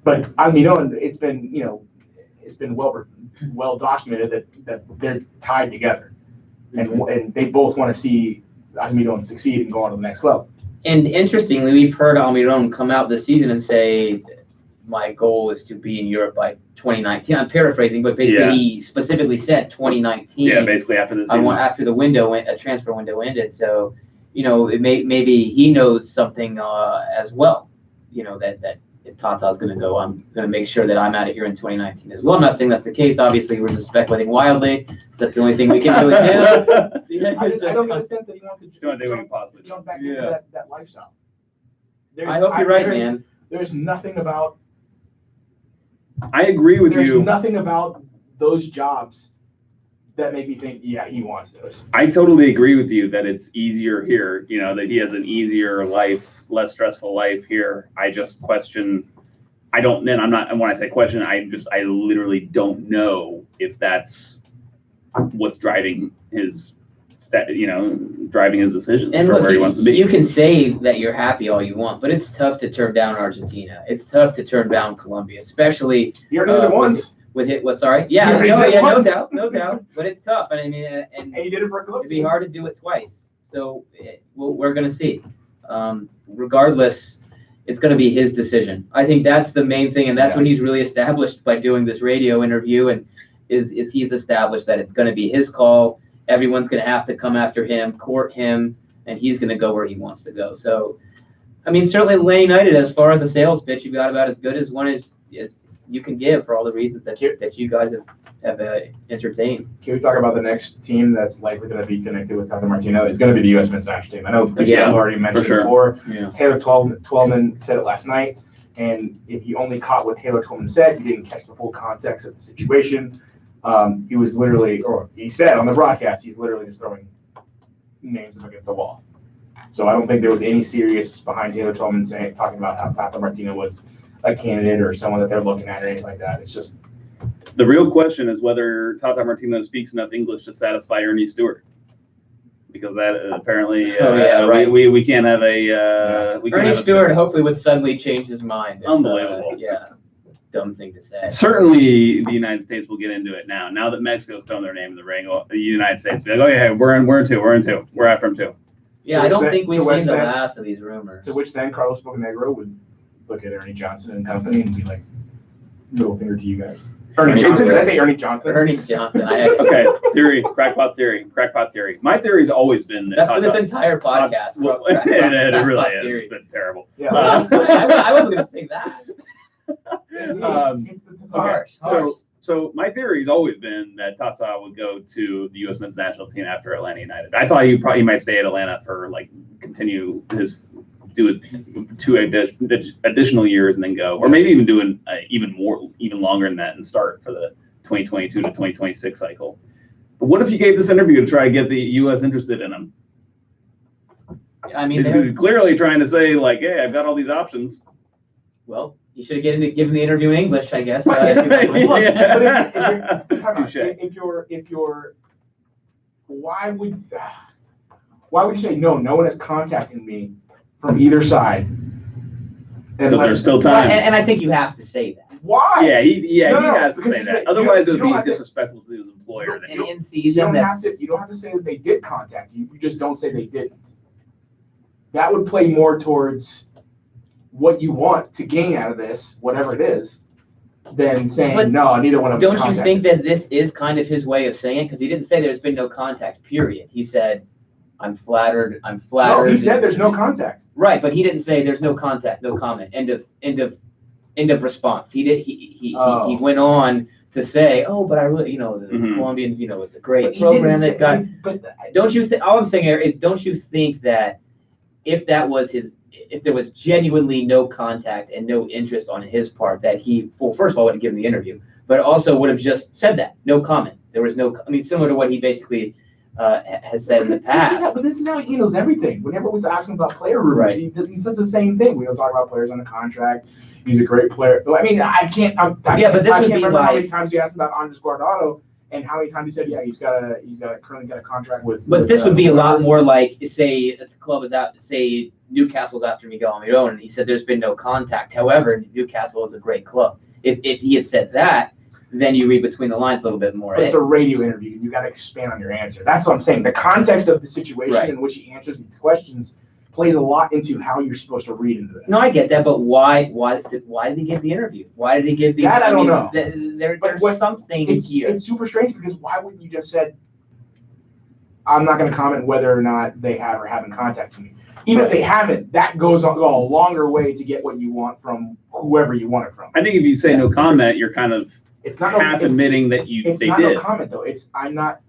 But Almiron, it's been well documented that they're tied together, and they both want to see Almiron succeed and go on to the next level. And interestingly, we've heard Almiron come out this season and say, my goal is to be in Europe by 2019. I'm paraphrasing, but basically he specifically said 2019. Yeah, basically after the season. After the transfer window ended. So, maybe he knows something as well, that if Tata's going to go, I'm going to make sure that I'm out of here in 2019 as well. I'm not saying that's the case. Obviously, we're just speculating wildly. That's the only thing we can really do. I don't get a sense that he wants to jump back into that lifestyle. I hope you're right, man. There's nothing about. I agree with you. There's nothing about those jobs that make me think, yeah, he wants those. I totally agree with you that it's easier here, that he has an easier life, less stressful life here. I just question, when I say question, I literally don't know if that's what's driving his driving his decisions And for look, where he wants to be. You can say that you're happy all you want, but it's tough to turn down Argentina. It's tough to turn down Colombia, especially you already did it once. With it, what? Sorry, yeah, no doubt. But it's tough, and I mean, and you did it for Colombia. It'd be hard to do it twice. So we're going to see. Regardless, it's going to be his decision. I think that's the main thing, and that's when he's really established by doing this radio interview, and is he's established that it's going to be his call. Everyone's going to have to come after him, court him, and he's going to go where he wants to go. So, I mean, certainly Atlanta United, as far as a sales pitch, you got about as good as one as you can give for all the reasons that you guys have entertained. Can we talk about the next team that's likely going to be connected with Tata Martino? It's going to be the U.S. men's national team. I know I've already mentioned it before. Yeah. Taylor Twellman said it last night, and if you only caught what Taylor Twellman said, you didn't catch the full context of the situation. He was literally, or he said on the broadcast, he's literally just throwing names up against the wall. So I don't think there was any serious behind Taylor Twellman talking about how Tata Martino was a candidate or someone that they're looking at or anything like that. It's just the real question is whether Tata Martino speaks enough English to satisfy Ernie Stewart, because that apparently right. we can't have a Ernie Stewart hopefully would suddenly change his mind. Unbelievable. Dumb thing to say. Certainly, the United States will get into it now. Now that Mexico's thrown their name in the ring, the United States will be like, oh yeah, we're in two. We're after him too. Yeah, I don't think we've seen the last of these rumors. To which then Carlos Bocanegra would look at Ernie Johnson and company and be like, middle finger to you guys. Ernie Johnson. Did I say Ernie Johnson? Ernie Johnson. Okay, crackpot theory. My theory's always been that. That's for this entire podcast. It really is. It's been terrible. Yeah. I wasn't going to say that. Harsh. So my theory's always been that Tata would go to the U.S. men's national team after Atlanta United. I thought he might stay at Atlanta for continue do his 2 additional years and then go, or maybe even doing even longer than that and start for the 2022 to 2026 cycle. But what if you gave this interview to try to get the U.S. interested in him? I mean, he's clearly trying to say hey, I've got all these options. Well, you should have given the interview in English, I guess. If you're, why would you say no? No one has contacted me from either side. Because there's still time. And I think you have to say that. Why? Yeah, he has to say that. Otherwise, it would be disrespectful to his employer. In season, you don't have to say that they did contact you. You just don't say they didn't. That would play more towards what you want to gain out of this, whatever it is, than saying no. Neither one of them. Don't you think that this is kind of his way of saying it? Because he didn't say there's been no contact. Period. He said, I'm flattered. No, he said there's no contact. Right, but he didn't say there's no contact, no comment. End of response. He went on to say, oh, but I really, the Colombian, it's a great program they've got. But don't you think? All I'm saying here is, don't you think that if there was genuinely no contact and no interest on his part, that he, well, first of all, would have given the interview, but also would have just said that, no comment. There was no, similar to what he basically has said in the past. This is how he knows everything. Whenever we ask him about player rumors, he says the same thing. We don't talk about players on a contract. He's a great player. I mean, I can't remember how many times you asked about Andres Guardado and how many times he said, yeah, he's currently got a contract with. But this would be a lot more like, say, the club is out, say Newcastle's after Miguel Almiron, and he said there's been no contact. However, Newcastle is a great club. If he had said that, then you read between the lines a little bit more. But it's a radio interview. You got to expand on your answer. That's what I'm saying. The context of the situation in which he answers these questions plays a lot into how you're supposed to read into this. No, I get that, but why did he give the interview? Why did he give the? That I don't know. There's something here. It's super strange because why wouldn't you just said, I'm not going to comment whether or not they have or haven't contacted me. Even if they haven't, that goes a longer way to get what you want from whoever you want it from. I think if you say no comment, you're kind of admitting that they did. It's not no comment though. I'm not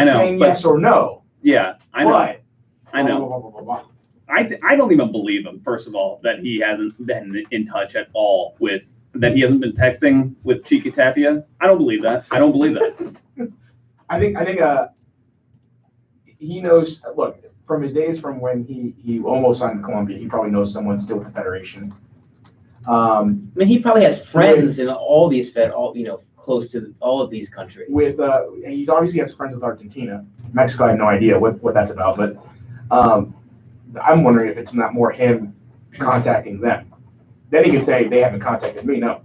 saying yes or no. Yeah, I know. But, I know. I don't even believe him, first of all, that he hasn't been in touch at all that he hasn't been texting with Chiqui Tapia. I don't believe that. I think he knows. Look, from his days from when he almost signed Colombia, he probably knows someone still with the federation. He probably has friends in all these close to all of these countries. With he's obviously has friends with Argentina. Mexico, I have no idea what that's about, but I'm wondering if it's not more him contacting them. Then he can say they haven't contacted me. No,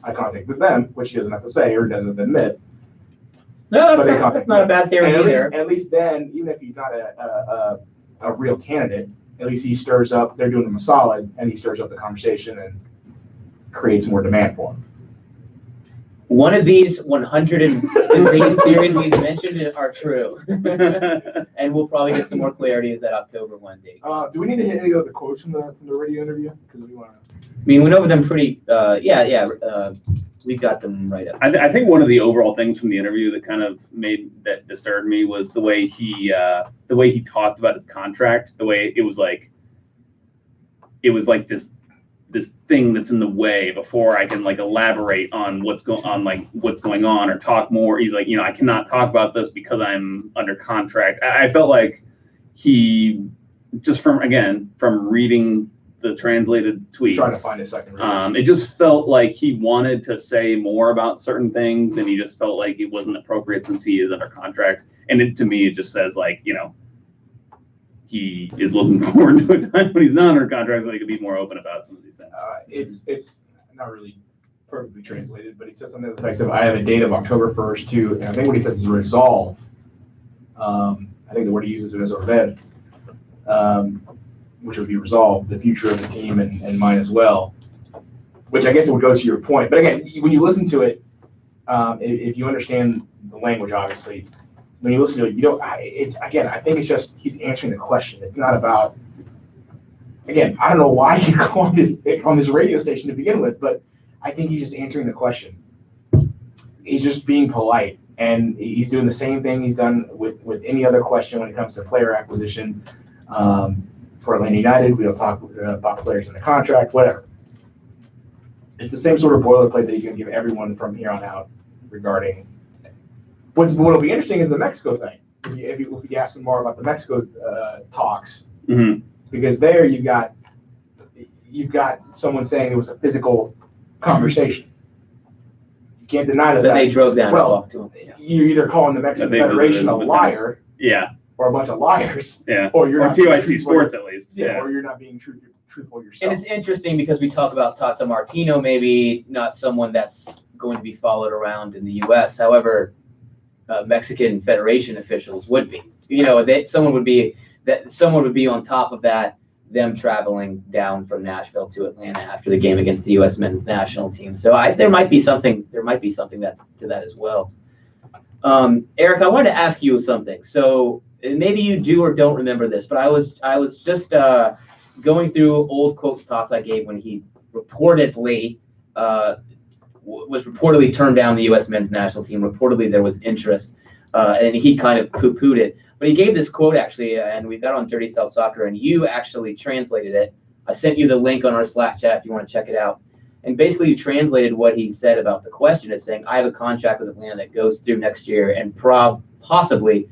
I contacted them, which he doesn't have to say or doesn't admit. No, that's not a bad theory either. At least then, even if he's not a real candidate, at least he stirs up. They're doing him a solid, and he stirs up the conversation and creates more demand for him. One of these 100 theories we've mentioned are true. And we'll probably get some more clarity as that October 1 date. Do we need to hit any of the quotes from the radio interview? Because we want to. I mean, we went over them pretty, we got them right up. I think one of the overall things from the interview that kind of disturbed me was the way he talked about his contract, the way it was like this thing that's in the way before I can like elaborate on what's going on or talk more. He's like, I cannot talk about this because I'm under contract. I felt like he just from reading the translated tweets, trying to find a second. It just felt like he wanted to say more about certain things, and he just felt like it wasn't appropriate since he is under contract. And to me, it just says like, he is looking forward to a time when he's not under contract, so he could be more open about some of these things. It's not really perfectly translated, but he says something to the effect of, I have a date of October 1st too, and I think what he says is resolve. I think the word he uses is resolver, which would be resolved, the future of the team and mine as well, which I guess it would go to your point. But again, when you listen to it, if you understand the language, obviously, when you listen to it, I think it's just he's answering the question. It's not about, again, I don't know why you go on this radio station to begin with, but I think he's just answering the question. He's just being polite, and he's doing the same thing he's done with any other question when it comes to player acquisition. For Atlanta United, we don't talk about players in the contract, whatever. It's the same sort of boilerplate that he's going to give everyone from here on out regarding. What'll be interesting is the Mexico thing. If you ask him more about the Mexico talks, because there you've got someone saying it was a physical conversation. You can't deny that. They drove down and talked to him. Yeah. You're either calling the Mexican Federation a liar, or a bunch of liars, or you're not TIC Sports at least, or you're not being truthful yourself. And it's interesting because we talk about Tata Martino, maybe not someone that's going to be followed around in the U.S. However, Mexican Federation officials would be. Someone would be on top of that. Them traveling down from Nashville to Atlanta after the game against the U.S. men's national team. So there might be something to that as well. Eric, I wanted to ask you something. So maybe you do or don't remember this, but I was just going through old quotes talks I gave when he reportedly was turned down the U.S. men's national team. Reportedly there was interest, and he kind of poo-pooed it. But he gave this quote actually, and we got on Dirty South Soccer, and you actually translated it. I sent you the link on our Slack chat if you want to check it out. And basically you translated what he said about the question as saying, I have a contract with Atlanta that goes through next year and possibly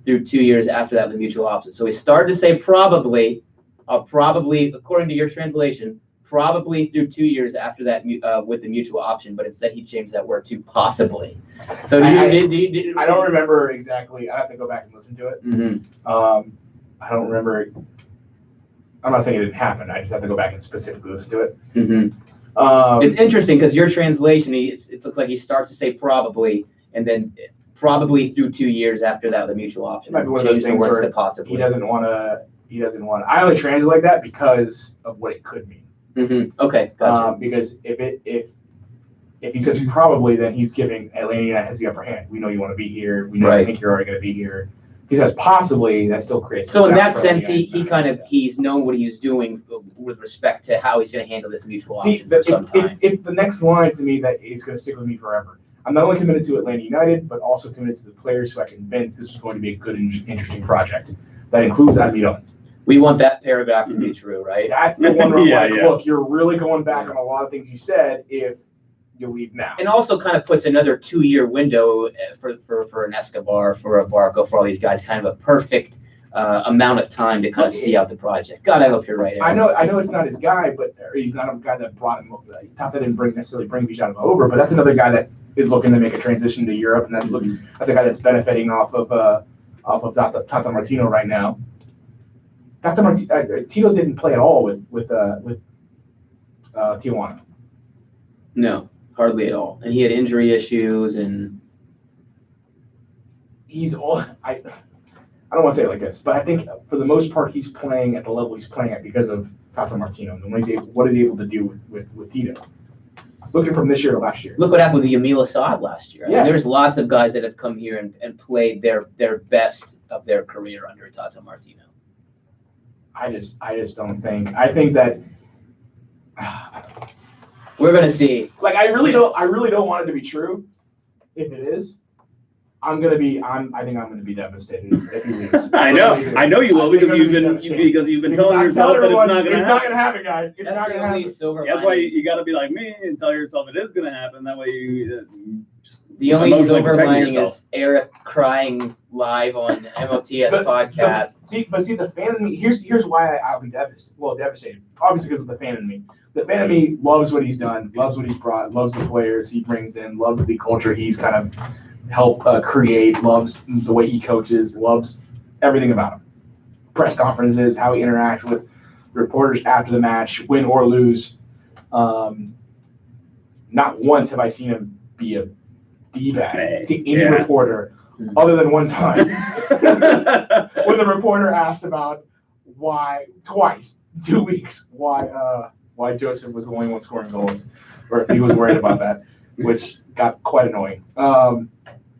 through 2 years after that with mutual option. So he started to say probably, according to your translation, probably through 2 years after that with the mutual option, but instead he changed that word to possibly. So I don't remember exactly. I have to go back and listen to it. I don't remember. I'm not saying it didn't happen. I just have to go back and specifically listen to it. It's interesting because your translation, it looks like he starts to say probably, and then probably through 2 years after that with a mutual option. It might be one of those things where possibly. He doesn't want to. I only translate that because of what it could mean. Okay, gotcha. Because if he says probably, then he's giving Atlanta has the upper hand. We know you want to be here. We know you think you're already going to be here. If he says possibly, that still creates. So in that sense, he's known what he's doing with respect to how he's going to handle this mutual option. It's the next line to me that is going to stick with me forever. I'm not only committed to Atlanta United, but also committed to the players who I convinced this was going to be a good and interesting project. That includes Almiron. We want that paragraph to be true, right? That's the one where look, you're really going back on a lot of things you said if you leave now. And also kind of puts another 2-year window for an Escobar, for a Barco, for all these guys, kind of a perfect amount of time to kind of see out the project. God, I hope you're right, Eric. I know it's not his guy, but he's not a guy that brought him. Tata didn't necessarily bring Bijan over, but that's another guy that is looking to make a transition to Europe, and that's a guy that's benefiting off of Tata Martino right now. Tito didn't play at all with Tijuana. No, hardly at all. And he had injury issues, and he's all I don't want to say it like this, but I think for the most part he's playing at the level he's playing at because of Tata Martino and what he's able to do with Tito. Looking from this year to last year. Look what happened with Yamil Assad last year. Yeah. I mean, there's lots of guys that have come here and played their best of their career under Tata Martino. I just don't think. I think that we're gonna see. Like I really don't want it to be true. If it is, I think I'm gonna be devastated if he leaves. I know you will because you've been telling yourself that it's not gonna happen. It's not gonna happen, guys. It's not gonna happen. That's why you got to be like me and tell yourself it is gonna happen. That way you just the only silver lining is Eric crying live on MOTS podcast. See, the fan in me. Here's why I'll be devastated. Obviously, because of the fan in me. The fan in me loves what he's done, loves what he's brought, loves the players he brings in, loves the culture he's kind of helped create, loves the way he coaches, loves everything about him. Press conferences, how he interacts with reporters after the match, win or lose. Not once have I seen him be a D-bag to any reporter, other than one time when the reporter asked about twice, 2 weeks, why Joseph was the only one scoring goals, or if he was worried about that, which got quite annoying.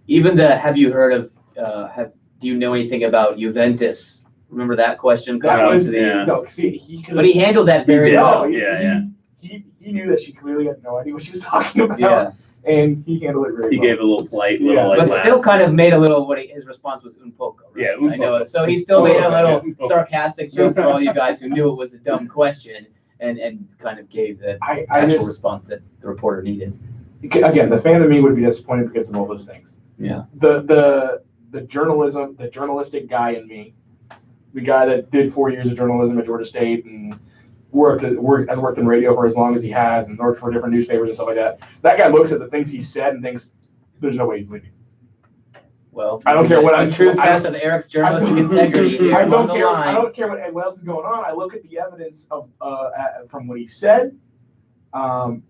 Even have you heard of? Do you know anything about Juventus? Remember that question? But he handled that very well. He knew that she clearly had no idea what she was talking about, and he handled it very well. He gave a little polite, but laugh. Still kind of made a little. His response was un poco. Right? Yeah, un poco. I know it. So he still made a little sarcastic joke for all you guys who knew it was a dumb question, and kind of gave the actual response that the reporter needed. Again, the fan of me would be disappointed because of all those things. Yeah. The journalistic guy in me, the guy that did 4 years of journalism at Georgia State and worked in radio for as long as he has and worked for different newspapers and stuff like that. That guy looks at the things he said and thinks, "There's no way he's leaving." Well, I don't care what I'm true test of Eric's journalistic integrity here. I don't care what else is going on. I look at the evidence of from what he said, from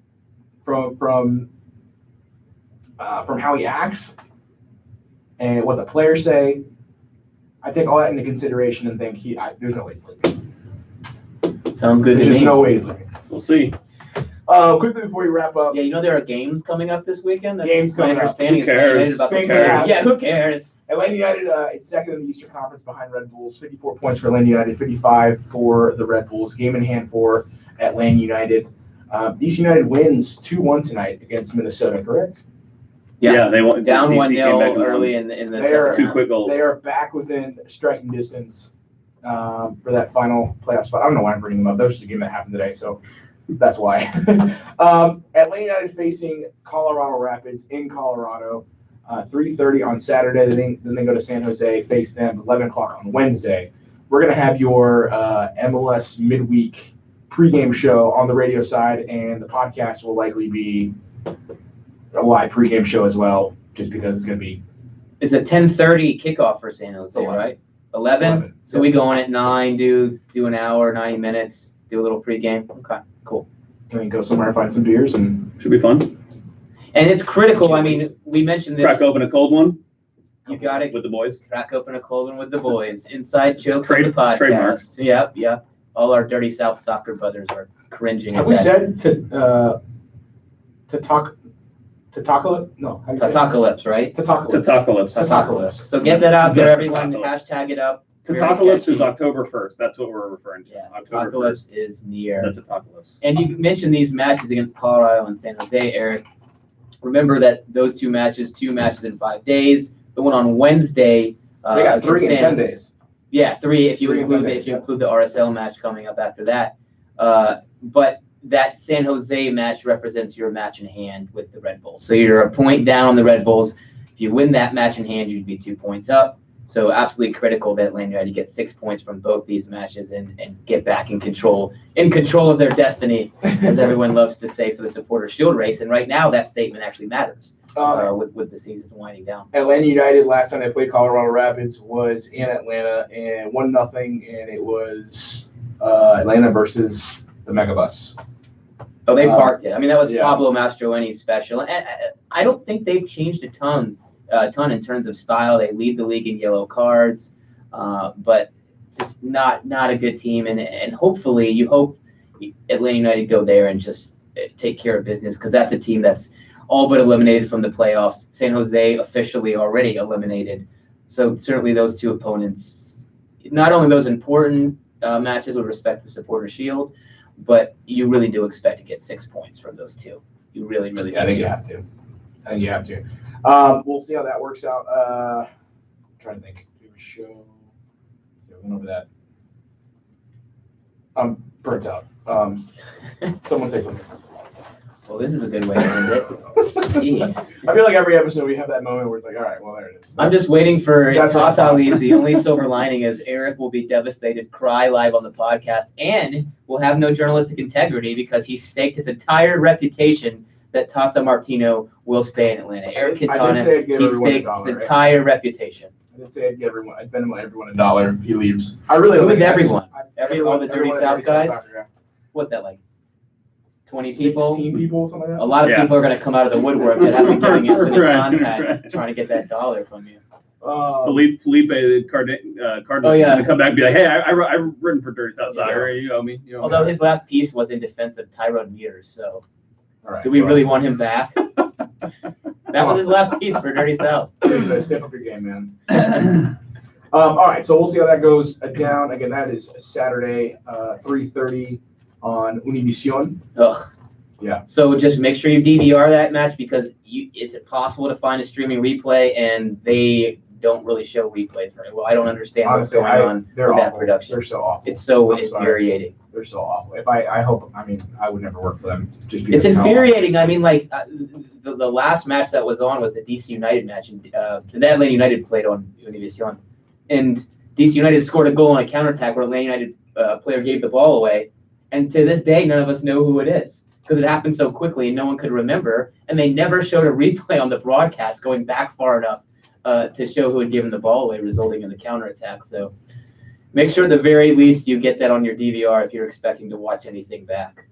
how he acts, and what the players say. I take all that into consideration and think there's no way he's leaving. Sounds good to me. There's just no way he's leaving. We'll see. Quickly before we wrap up. Yeah, there are games coming up this weekend. That's games coming up. Who cares? Yeah, who cares? Atlanta United, it's second in the Eastern Conference behind Red Bulls. 54 points for Atlanta United, 55 for the Red Bulls. Game in hand for Atlanta United. DC United wins 2-1 tonight against Minnesota, correct? Yeah, they went down 1-0 early in the second. 2 quick goals. They are back within striking distance for that final playoff spot. I don't know why I'm bringing them up. That was just a game that happened today, so that's why. Atlanta United facing Colorado Rapids in Colorado, 3:30 on Saturday. Then they go to San Jose, face them 11 o'clock on Wednesday. We're going to have your MLS midweek pregame show on the radio side, and the podcast will likely be a live pregame show as well, just because it's going to be. It's a 10:30 kickoff for San Jose, right? 11? So we go on at 9, do an hour, 90 minutes, do a little pregame. Okay, cool. And then go somewhere and find some beers, and should be fun. And it's critical. I mean, we mentioned this. Crack open a cold one. You got it. With the boys. Crack open a cold one with the boys. Inside jokes on the podcast. Trademarks. Yep. All our dirty South soccer brothers are cringing. Have we said Tatacalypse? No. Tatacalypse, right? Tatacalypse. So get that out there, everyone. Hashtag it up. Tatacalypse is October 1st. That's what we're referring to. Yeah, Tatacalypse is near. That's Tatacalypse. And you mentioned these matches against Colorado and San Jose, Eric. Remember that those 2 matches in 5 days. The one on Wednesday. They got 3 in 10 days. Yeah, 3 if you include the RSL match coming up after that. But that San Jose match represents your match in hand with the Red Bulls. So you're a point down on the Red Bulls. If you win that match in hand, you'd be 2 points up. So absolutely critical that Atlanta United get 6 points from both these matches and get back in control of their destiny, as everyone loves to say for the Supporter Shield race. And right now, that statement actually matters with the season winding down. Atlanta United, last time they played Colorado Rapids, was in Atlanta and 1-0, and it was Atlanta versus the Megabus. Oh, they parked it. I mean, that was Pablo Mastroeni's special. And I don't think they've changed a ton in terms of style. They lead the league in yellow cards, but just not a good team. And hopefully, you hope Atlanta United go there and just take care of business, because that's a team that's all but eliminated from the playoffs. San Jose officially already eliminated. So certainly those two opponents, not only those important matches with respect to Supporter Shield, but you really do expect to get 6 points from those two. You really do. I think you have to. We'll see how that works out. I'm trying to think. Do we show? Yeah, we went over that. I'm burnt out. Someone say something. Well, this is a good way to end it. Jeez. I feel like every episode we have that moment where it's like, all right, well, there it is. I'm just waiting for Tatacalypse. The only silver lining is Eric will be devastated, cry live on the podcast, and will have no journalistic integrity because he staked his entire reputation that Tata Martino will stay in Atlanta. Eric Quintana, he staked his entire reputation. I didn't say I'd give everyone. I'd bet everyone $1 if he leaves. I really. Who is everyone? All the Dirty South guys. What's that like? 20 people? 16 people, something like that? A lot of people are going to come out of the woodwork that have been giving incident contact trying to get that dollar from you. Felipe Cardinals going to come back and be like, hey, I've written for Dirty South Soccer. You owe me. Although his last piece was in defense of Tyrone Mears, so right, do we really want him back? That was his last piece for Dirty South. Step up your game, man. All right, so we'll see how that goes down. Again, that is Saturday, 3:30 on Univision. Ugh. Yeah. So just make sure you DVR that match, because it's impossible to find a streaming replay, and they don't really show replays very well. I don't understand what's going on with that production. They're so awful. It's so infuriating. They're so awful. I would never work for them. It's infuriating. I mean, like the last match that was on was the DC United match, and the Atlanta United played on Univision, and DC United scored a goal on a counterattack where Atlanta United player gave the ball away. And to this day, none of us know who it is, because it happened so quickly and no one could remember. And they never showed a replay on the broadcast going back far enough to show who had given the ball away, resulting in the counterattack. So make sure at the very least you get that on your DVR if you're expecting to watch anything back.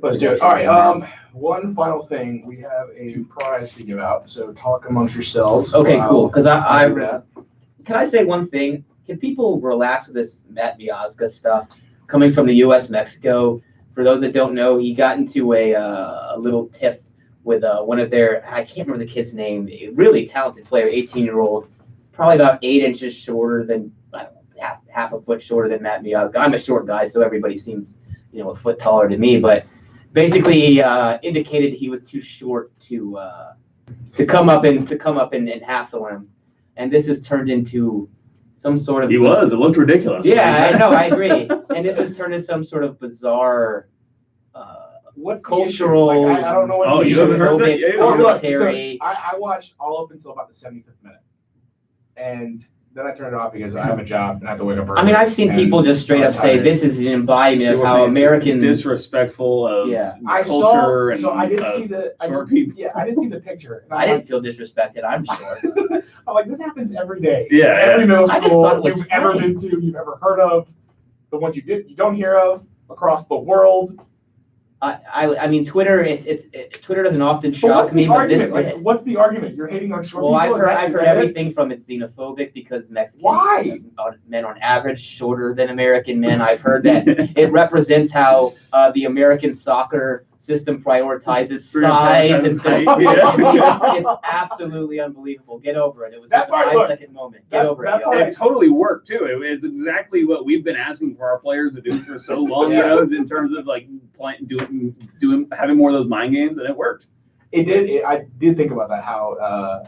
Let's do it. All right. One final thing. We have a prize to give out. So talk amongst yourselves. Okay, cool. Because can I say one thing? Can people relax with this Matt Miazga stuff? Coming from the U.S. Mexico, for those that don't know, he got into a little tiff with one of their, I can't remember the kid's name, a really talented player, 18-year-old, probably about 8 inches shorter than, I don't know, half a foot shorter than Matt Miazga. I'm a short guy, so everybody seems, a foot taller than me, but basically he indicated he was too short to come up and hassle him, and this has turned into some sort of. It looked ridiculous. Yeah, I know, I agree. And this has turned into some sort of bizarre what's cultural. Like, I don't know what. Oh, you haven't heard that? Yeah. I watched all up until about the 75th minute, and then I turned it off because I have a job and I have to wake up early. I mean, I've seen people just straight up say this is an embodiment of how Americans disrespectful of culture and I didn't see the short people. Yeah, I didn't see the picture. I didn't feel disrespected. I'm sure. I'm like, this happens every day. Yeah, every middle school you've ever been to, you've ever heard of, the ones you don't hear of across the world. I mean, Twitter. Twitter doesn't often shock me, but this. What's the argument? You're hating on short people. Well, I've heard everything from it's xenophobic because Mexicans men on average shorter than American men. I've heard that it represents how the American soccer system prioritizes size and stuff. It's absolutely unbelievable. Get over it. It was just a 5-second moment. Get over it. It totally worked too. It's exactly what we've been asking for our players to do for so long, in terms of like having more of those mind games, and it worked. It did. I did think about that. How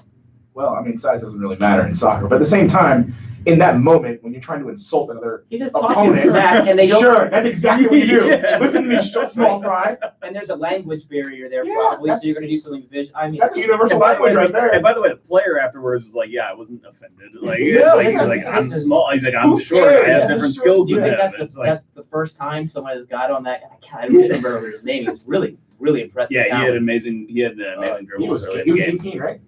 size doesn't really matter in soccer, but at the same time, in that moment when you're trying to insult another He just opponent, talking smack, and they don't. sure, that's exactly what you do. Yeah. Listen to me, small fry. And there's a language barrier there, Yeah, probably, so that's- you're going to do something visual. I mean, That's a universal language right there. And by the way, the player afterwards was like, "Yeah, I wasn't offended. Like, Yeah, like, yeah, he's like, yeah, I'm this is- small. He's like, I'm Who short. I cares? have Yeah. different Sure. skills do you than think him." that's It's like, the first time someone has got on that? I don't remember his name. He was really impressive. yeah, he had talent. amazing. He had the amazing He was dribbles. good. He was 18, right?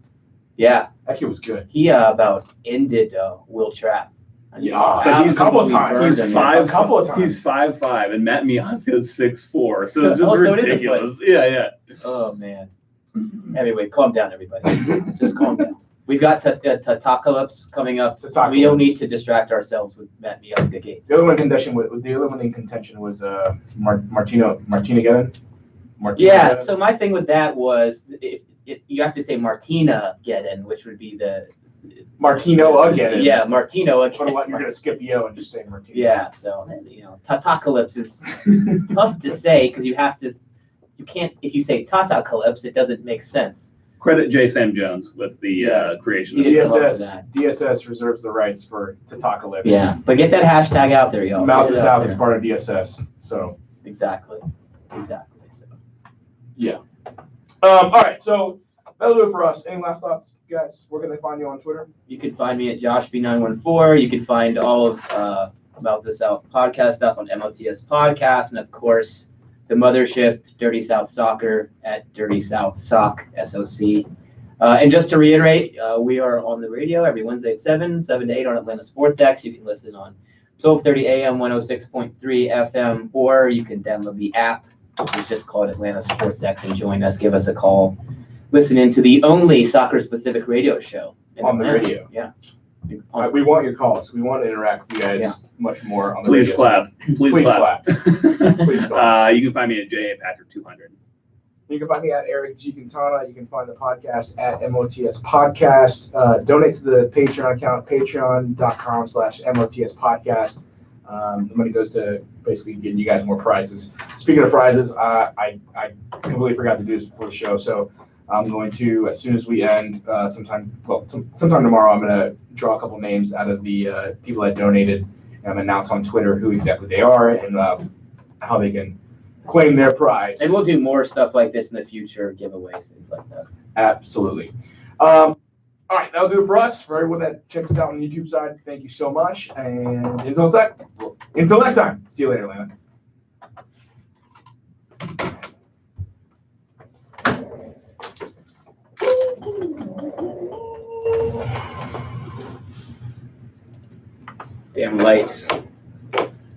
Yeah, That kid was good. he about ended Will Trapp. I mean, Yeah, but he's a couple of absolutely times. burned He's him. A couple of times. He's 5'5", and Matt Miazga's 6'4", so it's just Oh, so it is a ridiculous. Yeah. Oh man. Anyway, calm down, everybody. Just calm down. We've got Tatacalypse coming up. Tatacalypse. We don't need to distract ourselves with Matt Miazga game. The other one in contention was Martina Geddon. Yeah. So my thing with that was you have to say Martina Geddon, which would be the Martino again. Yeah, Martino But again. what, you're gonna skip the O and just say Martino. Yeah. So Tatacalypse is tough to say because you can't, if you say Tatacalypse, it doesn't make sense. Credit J. Sam Jones with the creation of He the did come up with that. DSS reserves the rights for Tatacalypse. Yeah, but get that hashtag out there, y'all. Mouse Get is it out there. as part of DSS. So Exactly. So. yeah. All right. So that'll do it for us. Any last thoughts, guys? Where can they find you on Twitter? You can find me at JoshB914. You can find all of About the South podcast stuff on MOTS Podcast, and of course the mothership, Dirty South Soccer, at Dirty South Sock, SOC. And just to reiterate, we are on the radio every Wednesday at 7 to 8 on Atlanta Sports X. You can listen on 12:30 a.m., 106.3 FM, or you can download the app, which is just called Atlanta Sports X, and join us. Give us a call. Listen into the only soccer-specific radio show in On the Atlanta. radio. Yeah. We want your calls. We want to interact with you guys Yeah. much more on the Please radio. clap. Please clap. Please clap. You can find me at JAPatrick200. You can find me at Eric G. Quintana. You can find the podcast at MOTS Podcast. Donate to the Patreon account, patreon.com/MOTS Podcast. The money goes to basically getting you guys more prizes. Speaking of prizes, I completely forgot to do this before the show, so I'm going to, as soon as we end, sometime tomorrow, I'm going to draw a couple names out of the people that donated and announce on Twitter who exactly they are and how they can claim their prize. And we'll do more stuff like this in the future, giveaways, things like that. Absolutely. All right, that'll do it for us. For everyone that checked us out on the YouTube side, thank you so much. And until next time, see you later, Atlanta. Damn lights.